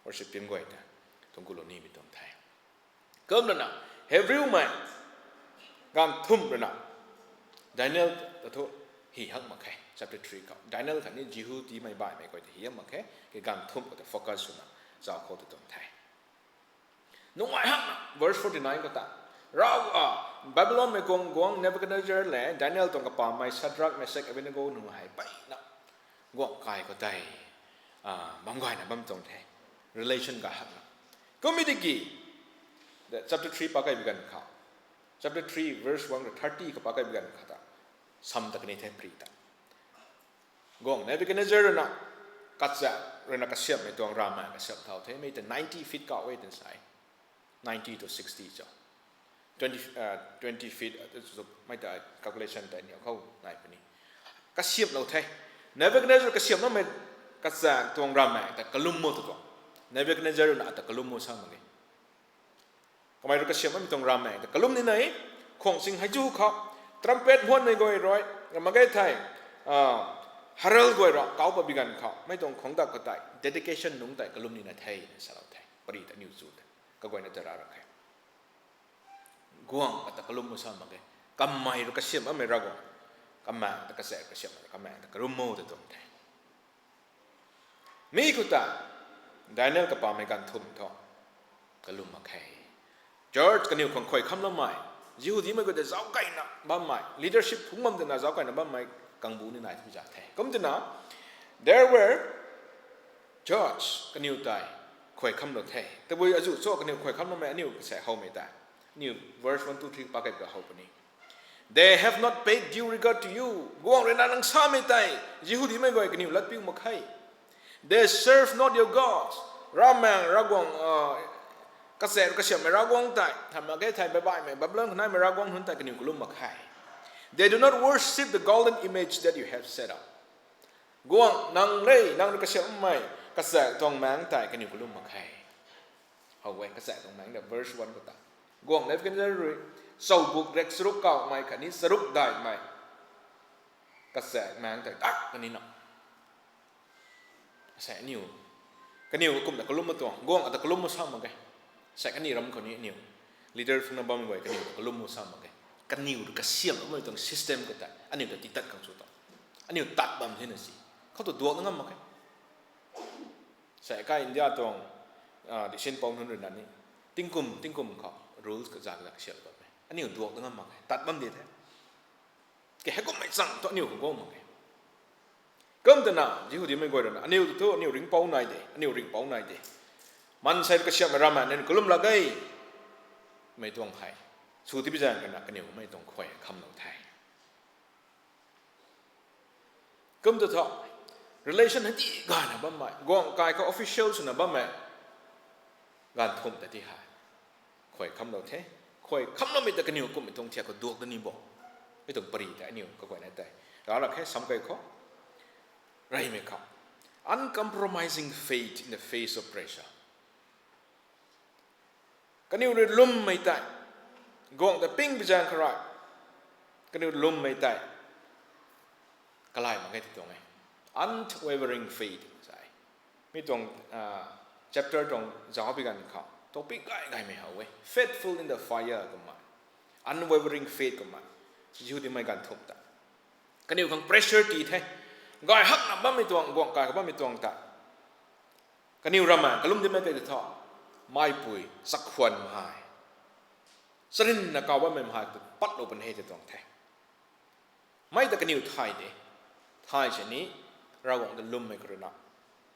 worship team ไว้ตาทนกูเรานี่มีตรงไทยก็มันน่ะ every man การทุ่มเลยนะ Daniel ตัวทุหิฮักมาแค่ chapter 3ครับ Daniel ท่านนี้จิฮูที่ไม่บ่ายไม่ก่อยหิฮักมาแค่การทุ่มก็จะโฟกัสสุนัขจะเอาเข้าตัวตรงไทยนุ่งไว้ฮักนะ verse 49ก็ตาเราบาบิโลนไม่กงกงเนบุคัดเนซัรแหละดานิเอลตรงกับป่าไม้ชัดรักเมเซกเอเวเนโกหนุ่งหายไปนะกวงกายก็ได้บางกายนะบางตรงแท้ relation กับฮักนะก็มีดีกี่ chapter 3ปากไก่บิกันข่าว chapter 3 verse 1 to 30กับปากไก่บิกันข่าวซ้ำตะกันนี้แท้ปรีตากวงเนบุคัดเนซัรนะกัดจะเรื่องกัดเสียบไม่ตรงรามากัดเสียบเท่าเท่ไม่แต่90 feet ก็เอาไว้ถึงสาย90 to 60จ้ะ20 feet ไม่ได้ calculation แต่เนี่ยเขาไหนปนี้ก็เสียบเราแท้เนบุคัดเนซัรก็เสียบนั่นไม่ก็จะตรงรามาแต่กลุ่มโมตัวเนบุคัดเนซัรน่ะแต่กลุ่มโมซ้ำเลยก็ไม่รู้ก็เสียบไม่ตรงรามาแต่กลุ่มนี่ไหนของสิ่งให้จูเขาทรัมเป็ตหัวในก้อยร้อยเรามาใกล้ไทยฮาร์เรลก้อยร้อยเก้าปบิกันเขาไม่ตรงของตักก็ได้ dedication นุ่งแต่กลุ่มนี่นะไทยสาวไทยปริตานิวซูดก็ก้อยน่าจะรักใครกวางแต่กลุ่มมุสลิมกันกำไม่รู้ก็เชื่อว่าไม่รักกำไม่แต่ก็เสียก็เชื่อว่ากำไม่แต่กลุ่มโม่ตัวตรงแท้มีกุตาดานิเอลกับปาไม่กันทุ่มทองกลุ่มมาแค่จอร์จกันนิวของคอยคำละไม่ยิวดีไม่ก็จะเจ้าไก่นะบ้านไม่ leadership พุ่งมันจะน่าเจ้าไก่นะบ้านไม่กังบูนี่นายที่จะแท้ก็มันจะน่า there were George กันนิวตายคอยคำละแท้แต่บุยอาจุโซ่กันนิวคอยคำละไม่นิวเสียเขาไม่ได้New verse 1, 2, 3 pakai berapa ni? They have not paid due regard to you. Guang rena nang sami tai. Yehudi mai goi kini lat piu makai. They serve not your gods. Ramang ragwang kaset kasyam ragwang tai. Hamagai tai bye mai bablan kunai ragwang hun tai kini kulum makai. They do not worship the golden image that you have set up. Guang nang rei nang kasyam mai kaset tong mang tai kini kulum makai. Hawai kaset tong mang the verse 1 ko ta. กวงเล็บกันจะรู้สูบบุกเร็กสรุปเก่าไม่ขันนี้สรุปได้ไหมกระแสแมงแต่ตักกันนี้เนาะกระแสนิวกันนิวกลุ่มแต่กลุ่มมาตัวกวงแต่กลุ่มมาซ้ำมาไงแสกันนี้รำคนนี้นิว leader ฟุ้งน้ำบ้าไม่ไหวกันนิวกลุ่มมาซ้ำมาไงกันนิวดูกระเสียมไม่ตรง system ก็ได้อันนี้ก็ติดตัดกันสุดต่ออันนี้ตัดบ้างที่นั่นสิเขาตัวดวงนั่งมาไงแสกันอินเดียตรงดิฉันปองทุนเรื่องนั้นนี่ติ้งกุมเขา rules ก็จากเชื่อแบบนี้อันนี้ดวงนั่งมาไงตัดบ้างดีแท้แกให้ก็ไม่สั่งตัวนิวของกูมาไงก็มันน่ะยิ่งดีไม่กว่านะอันนี้ตัวนิวริงเป้าไหนเดอันนี้ริงเป้าไหนเดมันใส่ก็เชื่อไม่รามันเนี่ยกลุ่มละไงไม่ต้องไทยสู้ที่พิจารณากันนะกันนิวไม่ต้องคอยคำหนึ่งไทยก็มันตัว relation ที่กันนะบ้างไหมกองกายเขา officials นะบ้างไหมการทุ่มแต่ที่หายคอยคำเราแท้คอยคำเราไม่แต่กันนิวก็ไม่ต้องเทียบกับดวงตัวนี้บอกไม่ต้องปรีแต่นิวก็คอยนั่นแต่แล้วเราแค่ซ้ำกันเขาไรไม่เขา uncompromising faith in the face of pressure กันนิวเรื่องลุ่มไม่ได้กองแต่ปิ้งไปจางครากันนิวลุ่มไม่ได้กลายมาแค่ที่ตรงไหน unwavering faith ใช่ไม่ตรงchapter ตรงจะเอาไปกันเขาตัวปีกไก่ไม่เอาเว้ย faithful in the fire ก็มา unwavering faith ก็มายิ่งที่ไม่กันทุบตากันอยู่ข้าง pressure ตีแท้กายหักน้ำบ้าไม่ตวงกวงกายก็บ้าไม่ตวงตากันอยู่รามันกันลุ่มที่ไม่เป็นท่อไม่ปุยสักควันมาหายสรินนักกาวว่าไม่มาหายปัดลงบนเหตุตวงแท้ไม่แต่กันอยู่ไทยเดไทยเช่นนี้เราหวังจะลุ่มไม่กระนับ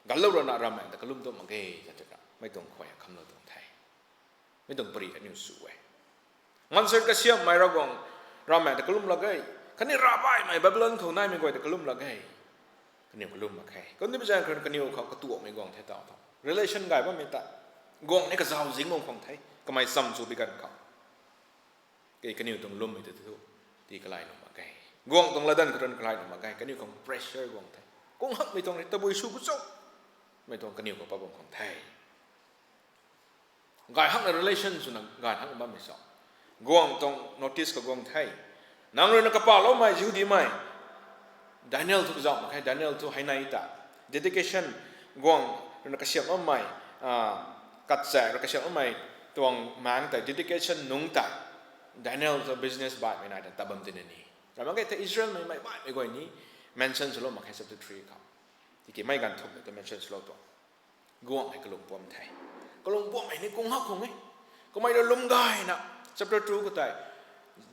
กันลุ่มเราหน้ารามันแต่กันลุ่มตัวมันเกยจะไม่ต้องคอยคำนวณตรงไทยไม่ต้องปรีอันนี้สวย มันเสร็จก็เชื่อมไม่ระกองรามันแต่กลุ่มละไงคันนี้ราบายไม่บาบิลอนเขาหน้าไม่ก่อยแต่กลุ่มละไงคันนี้กลุ่มมาแค่คนที่เป็นคนคันนี้เขากระตัวไม่กองเท่าๆ relation ไงว่าไม่ต่างงนี่ก็จะเอาสิ่งมงคลไทยก็ไม่ซ้ำสู่ไปกันเขาคันนี้ต้องลุ่มไปตัวที่กลายลงมาไงงตรงระดับคนกลายลงมาไงคันนี้ของ pressure งไทยกงหักไม่ตรงตะบุยชูกุศลไม่ตรงคันนี้ของปะบงของไทยกายหักใน relation ส่วนกายหักบ้านไม่สองกวางตรง notice กับกวางไทยนางเรื่องกระเป๋าแล้วไม่ยูดีไหมดานิเอลทุกอย่างใครดานิเอลทุกให้ในตา dedication กวางเรื่องกระเชียบแล้วไม่กัดแสกระเชียบแล้วไม่ตัวมังแต่ dedication นุ่งตาดานิเอลทุก business บาทไม่ได้แต่ตาบัมตินนี่แต่บางทีอิสราเอลไม่บาทไม่ก่อยนี้ mention สโลมาแค่ chapter 3ครับที่เกี่ยไม่กันทุกแต่ mention สโลตัวกวางให้กลุ่มปวมไทยกลุ่มปวมไอ้นี่กงหักคงไหมก็ไม่ได้ล้มได้นะ chapter 2ก็ได้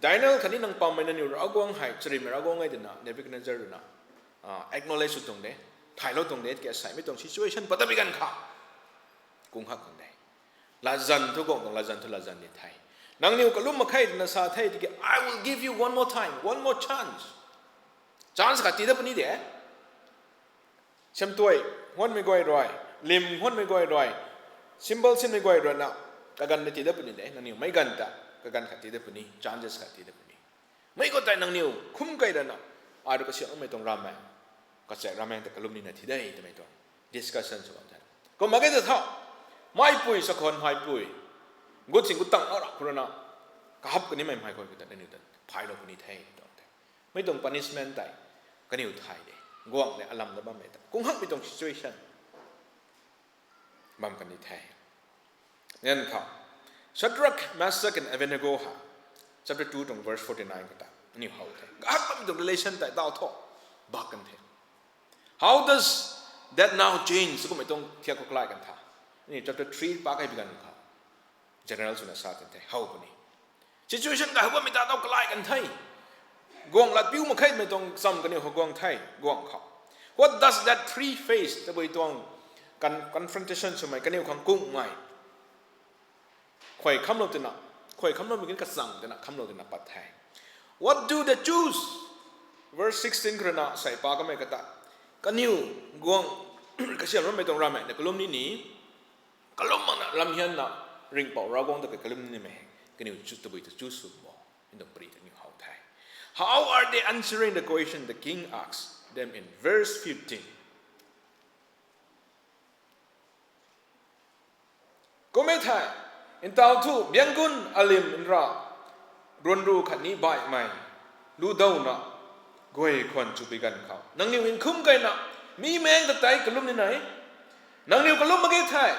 ดานิเอลคันนี้นังปอมไม่นั่นอยู่เรากวางหายจริงไหมเรากวางไงเดินนะเนบิกเนเจอร์นะacknowledge ตรงนี้ถ่ายเราตรงนี้แกใส่ไม่ตรง situation ปัตตานีกันค่ะกุ้งหักคนใดลาจันทุกคนต้องลาจันทุลาจันในไทยนางนิวก็ลุ่มมาใครในสาไทยที่ I will give you one more time one more chance กับที่เดิมนี้เด้เชื่อมตัวหัวไม่ก่อยรอยลิมหัวไม่ก่อยรอย symbol ไม่ก่อยรอยนะกันในที่เดิมนี้เด้นางนิวไม่กันแต่กันกับที่เดิมนี้ chances กับที่เดิมนี้ไม่ก็แต่นางนิวคุ้มกันเลยนะอารุก็เชื่อไม่ต้องรำแม่ก็จะรำแม่แต่กลุ่มนี้นะที่ได้แต่ไม่ต้อง discussion ส่วนนั้นก็มาแค่จะท่าไม่ปุยสักคนไม่ปุยกุศลกุตั้งอะไรคุณนะกับกันนี้ไม่ค่อยกุตั้งนี่แต่ภายเราคนนี้ไทยไม่ต้อง punishment แต่กันนี้ไทยเด้กวางเนี่ยอารมณ์แล้วบ้างไม่แต่กุ้งหักไม่ต้อง situation บ้างกันนี้ไทยงั้นเขา Shadrach, Meshach and Abednego ฮะ chapter 2 ตรง verse 49ก็ตามนี่เขาไทยกับไม่ต้อง relation แต่ดาวท่อบ้ากันเถอะ How does that now change ก็ไม่ต้องเทียบกับใครกันท่านี่ chapter 3ปากให้ไปกันเขา general สุนัขศาสตร์กันเถอะเขาคนนี้ situation ก็ว่าไม่ต้องเอาใครกันไทยกวางลัดผิวมาใครไม่ต้องซ้ำกันเนี่ยเขากวางไทยกวางเขา What does that three face แต่ไปตรงกัน confrontation สมัยกันเนี่ยของกุ้งไงข่อยคำนวณตัวน่ะข่อยคำนวณมีกันกระสังตัวน่ะคำนวณตัวน่ะปัดแทง What do the Jews verse 16กระนาใส่ปากก็ไม่กระตะกันนิวกวางกระเชียร์ไม่ต้องรำแม่แต่กลุ่มนี้หนีกลุ่มมันน่ะรำเฮียนน่ะริงเป่าเรากวางแต่กลุ่มนี้ไม่กันนิวจุดตัวไปจุดสุดบ่อินต้องปรีดนิวเขาไทย How are they answering the question the king asks them in verse 15ก็ไม่ไทยอินเตาทูเบียงกุนอาลิมอินรารวนรูขันนี้บ่ายไม่รู้เดานะกวยคนจุบิกันเขานางนิวอินคุ้มกันนะมีแมงตะไตกลุ่มที่ไหนนางนิวกลุ่มมาเกยไทย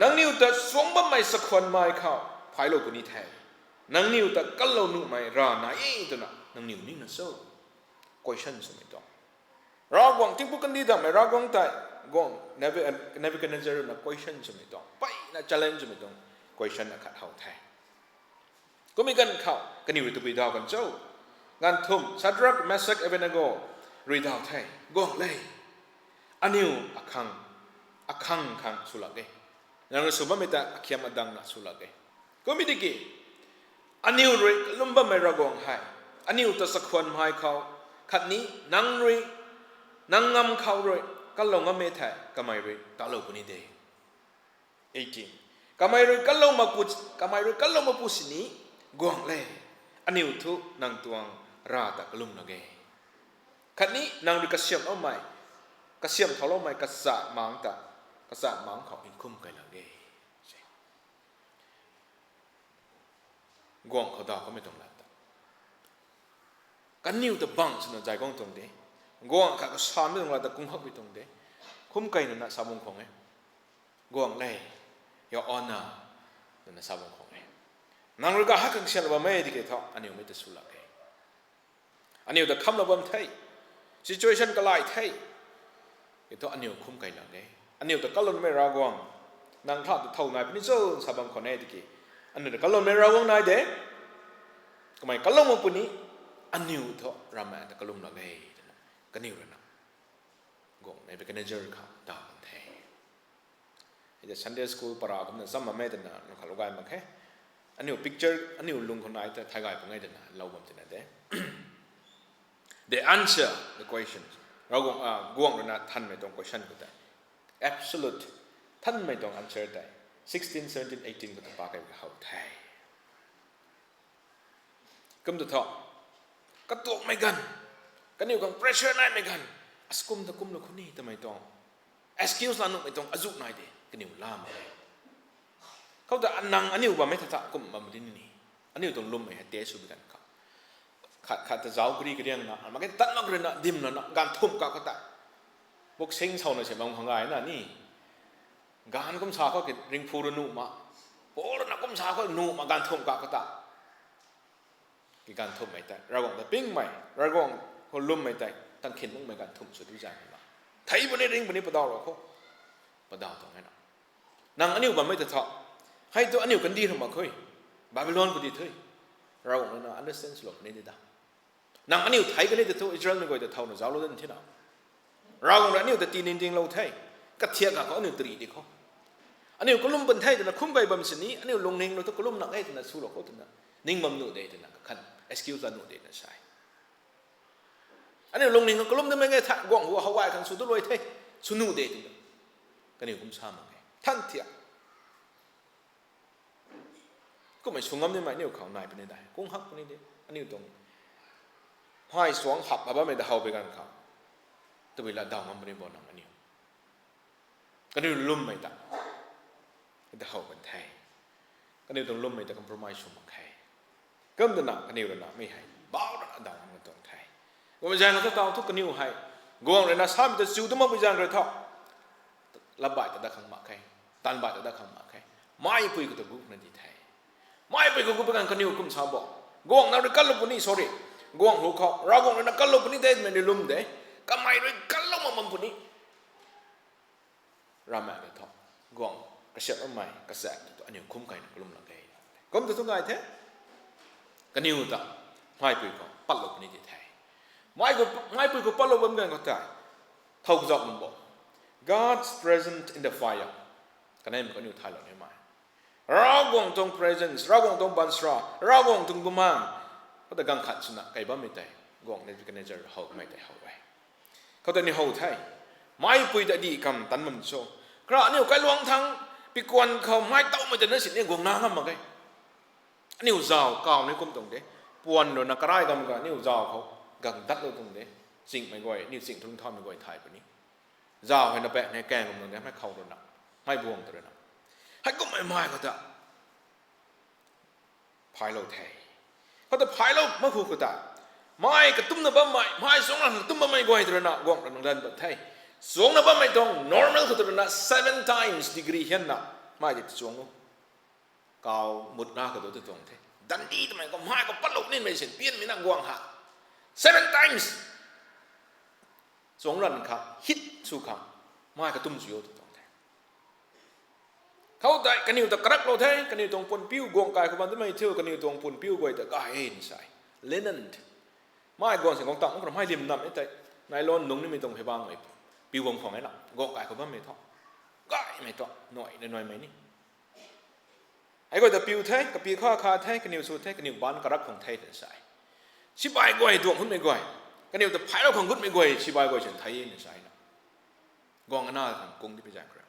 นางนิวแต่สวงบ่ไม่สักคนไม่เขาภายโลกนี้แทนนางนิวแต่กัลโลนุไม่รานาเองตัวน่ะนางนิวนี่นะโซ่กวยฉันสมัยต่อรากวางทิ้งพวกกันดีดำไม่รากวางไทยกวางเนวิกันเนเจอร์นะกวยฉันสมัยต่อไปนะ challenge สมัยต่อquestion ขัดเขาแทนก็มีกันเขากันอยู่ตัวไปดาวกันเจ้างานทุ่ม Shadrach, Meshach, Abednego รีดาวแทนกองเลยอันนี้อักขังสุลักเกนั่นก็สมมติว่าเขียนมาดังนะสุลักเกก็มีดีกี่อันนี้รีลุ่มบ่ไม่ระกองให้อันนี้ตัวสักคนไม่เขาขัดนี้นั่งรีนั่งงำเขารีก็ลงงำไม่แทนก็ไม่รีตาโลกุนี้เดย์18kamai rui kalau mapu sini guang le ani utu nang tuang rata kelum nage kani nang rui kasiam omai kasiam thalo mai kasa mang khau in kum kai lage guang khau da ko me tong la ta kani utu bang sna jai gong tong de guang ka sa me tong la ta kung hak bi tong de kum kai na sa mong khong e guang le Your honor นั่นนะสาวงของเองนางรู้ก็ฮักกันเชียร์ว่าไม่ดีเกท้ออันนี้ไม่ได้สุลักเองอันนี้แต่คำเราบ่มไทย situation ก็ไล่ไทยเกท้ออันนี้คุ้มไกลหลังเองอันนี้แต่ก็ล้นไม่รากวางนางทอดเท่าไหนเป็นนี่โซ่สาวงของเองดีเกอันนี้แต่ก็ล้นไม่รากวางนายเด้ก็ไม่ก็ล้นมาปุ่นนี้อันนี้ท้อรามาแต่ก็ล้นหลังเองก็นี่เลยนะกงในเป็นกันเจอร์เขาดาวไทยจะ Sunday school ปราบนั้นซ้ำมาไม่ได้นะเราขลุ่ยมาแค่ อันนี้ picture อันนี้ลุงคนไหนแต่ไทยไงผมไงเดินเราผมจะนั่นเด้ they answer the questions เรากวงนะท่านไม่ต้อง question ก็ได้ absolute ท่านไม่ต้อง answer ได้16 17 18ก็ต้องปากให้เขาไทยก็มันจะก็ตัวไม่กันก็นี่ของ pressure นั่นไม่กันสกุมตะกุมเราคนนี้ทำไมต้อง excuse เราหนุ่มไม่ต้องอาจุนายเด้ก็นี่ล่ามเลยเขาจะอันนังอันนี้ว่าไม่ทัดกุมมาไม่ได้นี่อันนี้ต้องลุ่มให้เตะสุดกันครับขัดจะเจ้ากรีกเรียงนะมันก็ตัดนักเรียนนะดิมนะการทุ่มกับก็ตัดพวกเซ็งเท่านั้นใช่ไหมของไงนะนี่การกุมชาเขาเกิดริงพูรนุมาโอ้แล้วนักกุมชาเขานุมาการทุ่มกับก็ตัดการทุ่มไม่ได้เราบอกแต่ปิ้งไม่เราบอกคนลุ่มไม่ได้ตั้งเข็นต้องไม่การทุ่มสุดวิจารณ์มาไทยวันนี้ริงวันนี้ประดาวหรอเขาประดาวตรงนั้นนะนางอันนี้ว่าไม่จะทอให้ตัวอันนี้กันดีทำไมเคยบาบิโลนก็ดีเถอะเราบอกนะ understand หลบนี่ดีดานางอันนี้ไทยกันนี่จะเท่าอิสราเอลไม่ก็จะเท่านะเจ้าเราเดินที่ไหนเราบอกนะอันนี้จะตีนินจริงเราไทยก็เทียบกับเขาอันนี้ตรีดีเขาอันนี้ก็ลุ่มบนไทยแต่ละคุ้มไปบำสนี้อันนี้ลงนิ่งเราต้องก็ลุ่มหนักให้แต่ละสู้เราเขาแต่ละนิ่งบำหนุเดแต่ละขัน excuse ละหนุเดนะใช่อันนี้ลงนิ่งเราก็ลุ่มได้ไม่ไงท่านกวางหัวเขาไหวขันสู้ตัวรวยไทยสู้หนุเดแต่ละก็นี่คุ้มซ้ำไงท่านเทียบก็ไม่ชงงำได้ไหมนี่เขาหน่ายไปได้กุ้งหักไปได้อันนี้ตรงห้อยสวงหับแบบว่าไม่ได้เอาไปกันเขาแต่เวลาดาวมันไม่ได้บอกนังอันนี้ก็นี่ลุ่มไม่ได้ไม่ได้เอากันไทยก็นี่ต้องลุ่มไม่ได้คอมโพรไมซ์ชมกันไทยก็มันหนักอันนี้เราหนักไม่ให้บ้าดาวมันต้องไทยก็ไม่ใช่เราต้องทุกกันนิ้วให้กวางเลยนะสามจะสู้ต้องมาไปจังเลยท่อระบายแต่ได้ขังมาใครตันบายแต่ได้ขังมาใครไม่ปุยก็ต้องบุกนั่นที่ไทยไม่ไปกูไปกันคนนี้กูชาวบอกกวงนั่นกันลบนี้ sorry กวงหัวเขาเรากวงนั่นกันลบนี้ได้ไม่ได้ลุ่มเด้ก็ไม่ได้กันลบมันคนนี้รามาเลยท้องกวงกระเช้าไม่กระแสตัวอันนี้คุ้มกันลุ่มหลังไงคุ้มตัวทุกไงเท่กันนิ้วตาไม่ไปกูปัดลบนี้ที่ไทยไม่ไปกูปัดลบมันกันก็ได้เท่ากับมันบอก God's present in the fire กันนี้มันก็นิ้วไทยหล่อนี้มาเรากวงตรง presence เรากวงตรงบันสระเรากวงตรงกุมารเขาแต่กังขัดสุนัขไก่บ้าไม่ได้กวงในกันในใจเขาไม่ได้เขาไว้เขาแต่ในเขาไทยไม่ปุยแต่ดีคำตันมันโซ่กระนี่ไก่ลวงทั้งปีกวนเขาไม่เต้าไม่แต่เนื้อสิ่งนี้กวงน้ำมาไงนี่อุจาวก้าวนี่กุมตรงเด้ปวนโดนนักไร้กำกันนี่อุจาวเขากังตัดเราตรงเด้สิ่งไม่ก่อยนี่สิ่งทุ่งทอดไม่ก่อยไทยแบบนี้จาวให้นับแปะในแกงกำลังเด้ไม่เข้าโดนนักไม่บวงตัวนักให้ก็ไม่ก็จะพายเราไทยเขาจะพายเราไม่คู่ก็จะไม่กระตุ้มนับไม่สองนับตุ้มนับไม่ก่อยตัวนักกวางตัวนักเดินแบบไทยสองนับไม่ตรง normal ตัวนัก 7 times degree เห็นนักไม่จะสองก้าวมุดหน้าก็ตัวตรงไทยดันดีทำไมก็ไม่ก็ปัดลบนี่ไม่เสร็จเปลี่ยนไม่นั่งกวางหัก 7 times สองรันครับฮิตสู้ครับไม่กระตุ้มสุโยตัวเขาแต่กันอยู่แต่กระดักเราเท่กันอยู่ตรงปนปิ้วกวงกายเขาบ้านที่ไม่เที่ยวกันอยู่ตรงปนปิ้วกวยแต่ก็เห็นใช่เลนันไม่กวงเสียงของต่างก็ไม่ริมนำแต่นายล้นนุ่งนี่ไม่ตรงให้บ้างไหมปิ้ววงของไอ้หลังกวงกายเขาบ้านไม่ท่อก็ไม่ท่อหน่อยไหมนี่ไอ้ก็แต่ปิ้วเท่กับปิ้วข้าคาเท่กันอยู่สุดเท่กันอยู่บ้านกระดักของเท่เป็นใช่ชิบายกวยดวงหุ่นไม่กวยกันอยู่แต่ภายเราของหุ่นไม่กวยชิบายกวยเฉยไทยเป็นใช่นะกวงอันนั้นของกงที่ไปจ่ายครับ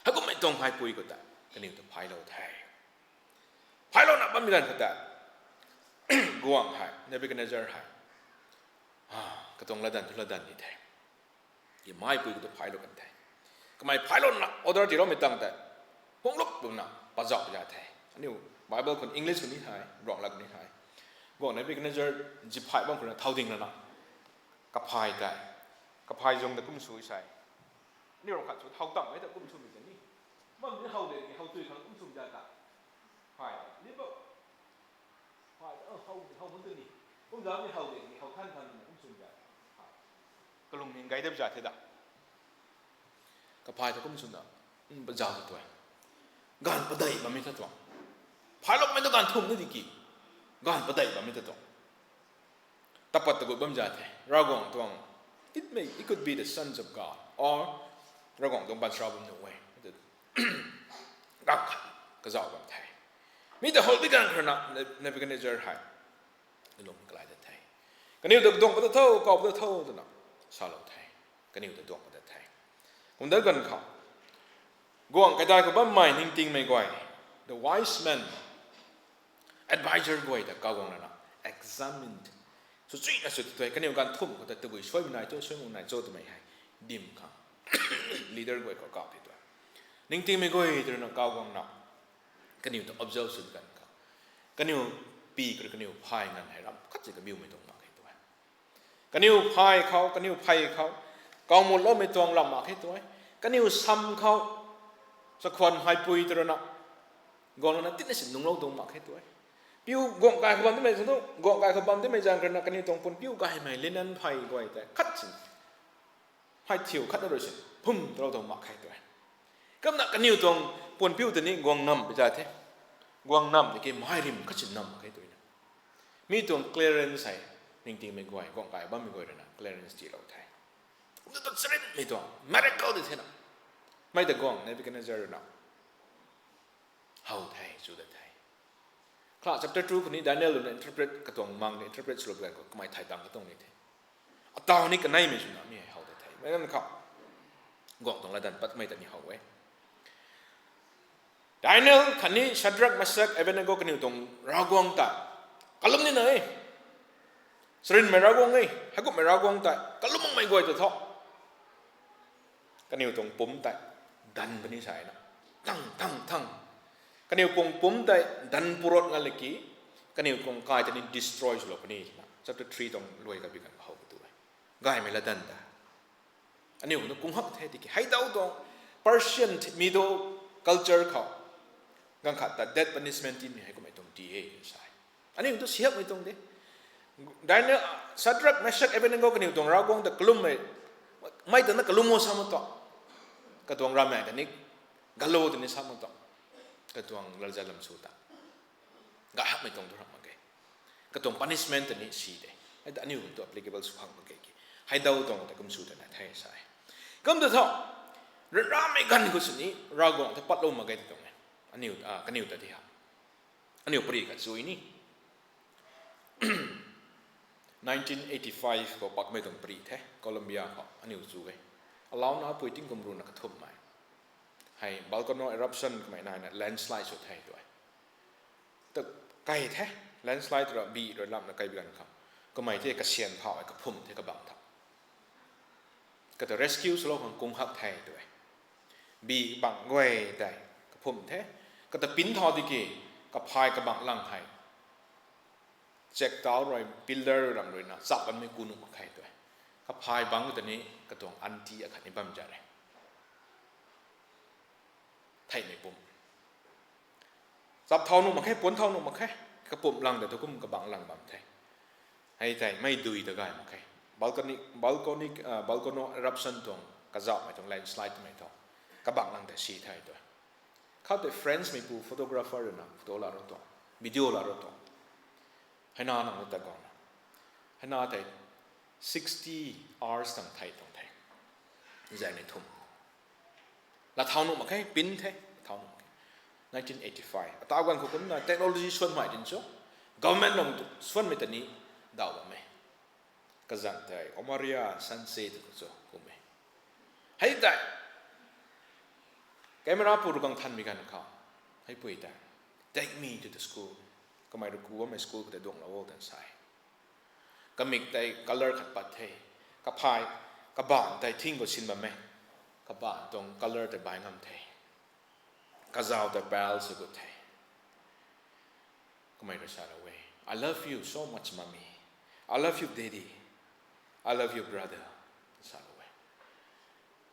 ถ้าก็ไม่ต้องพายปุยก็ได้กันนี่ต้องพายเราไทยพายเราหนักบ้างไม่ได้ก็ได้กวางหายในเป็นกันในใจหายก็ต้องระดับทุระดับนี่ไทยยิ่งไม่ปุยก็ต้องพายเรากันไทยก็ไม่พายเราหนักออเดอร์ที่เราไม่ตั้งแต่พวกลบตรงนั้นปัจจัยยาไทยอันนี้ไบเบิลคนอังกฤษคนนี้ไทยรองหลักนี้ไทยกวางในเป็นกันในใจจิบพายบางคนเท่าดิ่งแล้วนะกับพายได้กับพายจงแต่กุ้มสุยใส่นี่เราขัดสุดเท่าต่ำไม่แต่กุ้มสุยอย่างนี้มันไม่เท่าเด็กเท่าตุยเขากุ้มสุยยากะพายนี่แบบพายเท่ามันตัวนี้กุ้มยาไม่เท่าเด็กเท่าท่านกุ้มสุยยากก็ลงเงินไกด์ได้ประจักษ์เท่าดักกับพายแต่กุ้มสุยน่ะประจักษ์ตัวงานประเดี๋ยวมันไม่ทัดตัวพายเราไม่ต้องการทุ่มนี่ดีกี่งานประเดี๋ยวมันไม่ทัดตัวแต่ปัตตะกุบัมจัดเรากองตัว it could be the sons of God or เรากองตัวบัญชาบุญหน่วยรักก็จะเอาแบบไทย มีแต่ hold กันขนาดในเป็นกันในเจอร์ไฮลมกลายแต่ไทยกันนิวดวงปัตเท่ากอบปัตเท่าตัวน่ะสาวไทยกันนิวดวงปัตไทยผมเดินกันเขากวางกระจายกับบ้านใหม่นิ่งติงไม่ก่อย the wise man advisor ก่อยแต่ก้าวงนั่นน่ะ examined สุดที่น่ะสุดตัวกันนิวกันทุ่มก็แต่ตัวช่วยมันนายช่วยมันนายโจทย์ไม่ให้ดิมข้าง leader ก่อยก็ก้าวไปตัวนิ่งติงไม่ก่อยตัวน่ะก้าวงน่ะกันนิวต้อง observe สุดกันเขากันนิวปีกหรือกันนิวพายงานให้รับก็จะกับบิวไม่ตรงมาให้ตัวกันนิวพายเขากันนิวพายเขากองมูลล้มไม่ตรงลำมาให้ตัวกันนิวซ้ำเขาสักคนหายปุยตัวน่ะกองนั้นติดในสิ่งนุ่งเล่าตรงมาให้ตัวปิวกองกายขบันที่ไม่สนุกกองกายขบันที่ไม่จางกันนะกันนิวตรงปนปิวกายไม่เล่นนั้นพายก่อยแต่คัดสิพายเที่ยวคัดอะไรสิพุ่มเราตรงมาให้ตัวก็นักกันนิวตรงปนปิวตัวนี้กองนำไปจ่าเท่กวางน้ำแต่เกมไม่ริมก็จะน้ำใครตัวนี้มีตัว clearance ใส่จริงๆไม่ก่อยกองกายบ้าไม่ก่อยเลยนะ clearance ที่เราไทยนี่ตัวสิ่งไม่ตัว miracle ที่เท่านั้นไม่แต่กองในเป็นการเจอร์นะ how ไทยสุดไทยคลาส chapter 2คนนี้ Daniel เนี่ย interpret กระตวงมังเนี่ย interpret สรุปกันก็ไม่ไทยดังกระตวงนี่เท่อัตรานี้ก็ไม่มีสุนัขมี how ไทยไม่งั้นเขากองตรงระดับปัดไม่แต่นี่ how เว้ยDaniel ขันนี้ชัดรักมาสักเอเวนโกกันอยู่ตรงรากวงตากลุ่มนี่เลยสรินไม่รากวงไงให้กูไม่รากวงตากลุ่มมึงไม่ก่อยตัวท้อกันอยู่ตรงปุ่มตาดันเป็นนิสัยนะทั้งกันอยู่ตรงปุ่มตาดันปุรดงานเล็กกี้กันอยู่ตรงกายจะนี่ destroy สุดแล้วคนนี้นะ chapter 3ตรงรวยกับบิกันเขาตัวกายไม่ละดันตาอันนี้ผมต้องกุ้งหักแท้ที่ให้เดาตรง Persian Middle culture เขากังขัดแต่ death punishment ที่มีให้ก็ไม่ตรงดีใช่อันนี้มันต้องเสียไม่ตรงดิได้เนี่ยสัตว์รักไม่ชักเอเวนโกกันอยู่ตรงรากงแต่กลุ่มไม่แต่นักกลุ่มโมสามุตต์กระตวงรามแม่แต่นี้กะโลตัวนี้สามุตต์กระตวงรัลจาลัมสุตากะหักไม่ตรงตัวรักมาเกยกระตวง punishment ตัวนี้สีเดแต่อันนี้มันตัว applicable สุขังมาเกยให้เดาตรงแต่กุมสุตนะไทยใช่กุมตัวท้อรามไม่กันกุศลนี้รากงถ้าปัดลงมาเกยตรงนี้อันนี้กันอยู่แต่ที่ฮะอันนี้ปรีกันสวยนี่ 1985ก็ปักไม่ต้องปรีแท้โคลอมเบียเขาอันนี้สวยเอาล้าวน้าปุยติ้งกำรุนกระทบใหม่ให้บัลกอนอ eruption ก็ไม่นานนะ landslide สุดท้ายด้วยแต่ไกลแท้ landslide ตัวบีโดยลำนะไกลไปกันครับก็ไม่ที่กระเชียนเผาไอ้กระพุ่มที่กระบังทับก็จะ rescue สโลของกรุงฮักไทยด้วยบีบังไว้ได้กระพุ่มแท้ก็จะปิ้นทอดีกีกับพายกระบังลังไห้เจ็กดาวรอยพิลเลอร์รำเลยนะสับมันไม่กูนุ่มใครด้วยกับพายบังตัวนี้กระตวงอันทีอาคารนี้บัมจ่าเลยไทยไม่ปุ่มสับเท่านุ่มมาแค่ปนเท่านุ่มมาแค่กระปุ่มลังแต่ทุกคนกระบังลังบัมไทยให้ใจไม่ดุยตะกายมาแค่บัลกอนิกeruption ตรงกระจับไม่ตรง landslide ไม่ตรงกระบังลังแต่สีไทยด้วยเขาแต่ friends ไม่พูด photographer นะโฟโต้ลารถตัววิดีโอลารถตัวให้นาหนังรถตะกอนให้นาแต่60 hours ต่างไทยนี่ใจในทุ่มแล้วเท่านุ่มมาแค่ปิ้นแท้เท่านุ่ม1985ตากันคนนั้นเทคโนโลยีส่วนใหม่ดินโซ่ government ลงส่วนไม่แต่นี้ดาวไหมกระจังไทยอมาริยาซันเซ็ตก็โซ่กูไหมให้แต่แกไม่รับผู้รู้กังทันมีกันเขาให้พูดได้ take me to the school ก็ไม่รู้กูว่าไม่ school ก็แต่ดวงเราโว้ตันใส่ก็มีแต่ color ขัดปัดเทก็พายก็บ้านแต่ทิ้งก็ชินมาไหมก็บ้านตรง color แต่ใบงามเทก็เจ้าแต่ bell สุดเทก็ไม่รู้ชาละเว I love you so much mommy I love you daddy I love you brother ชาละเว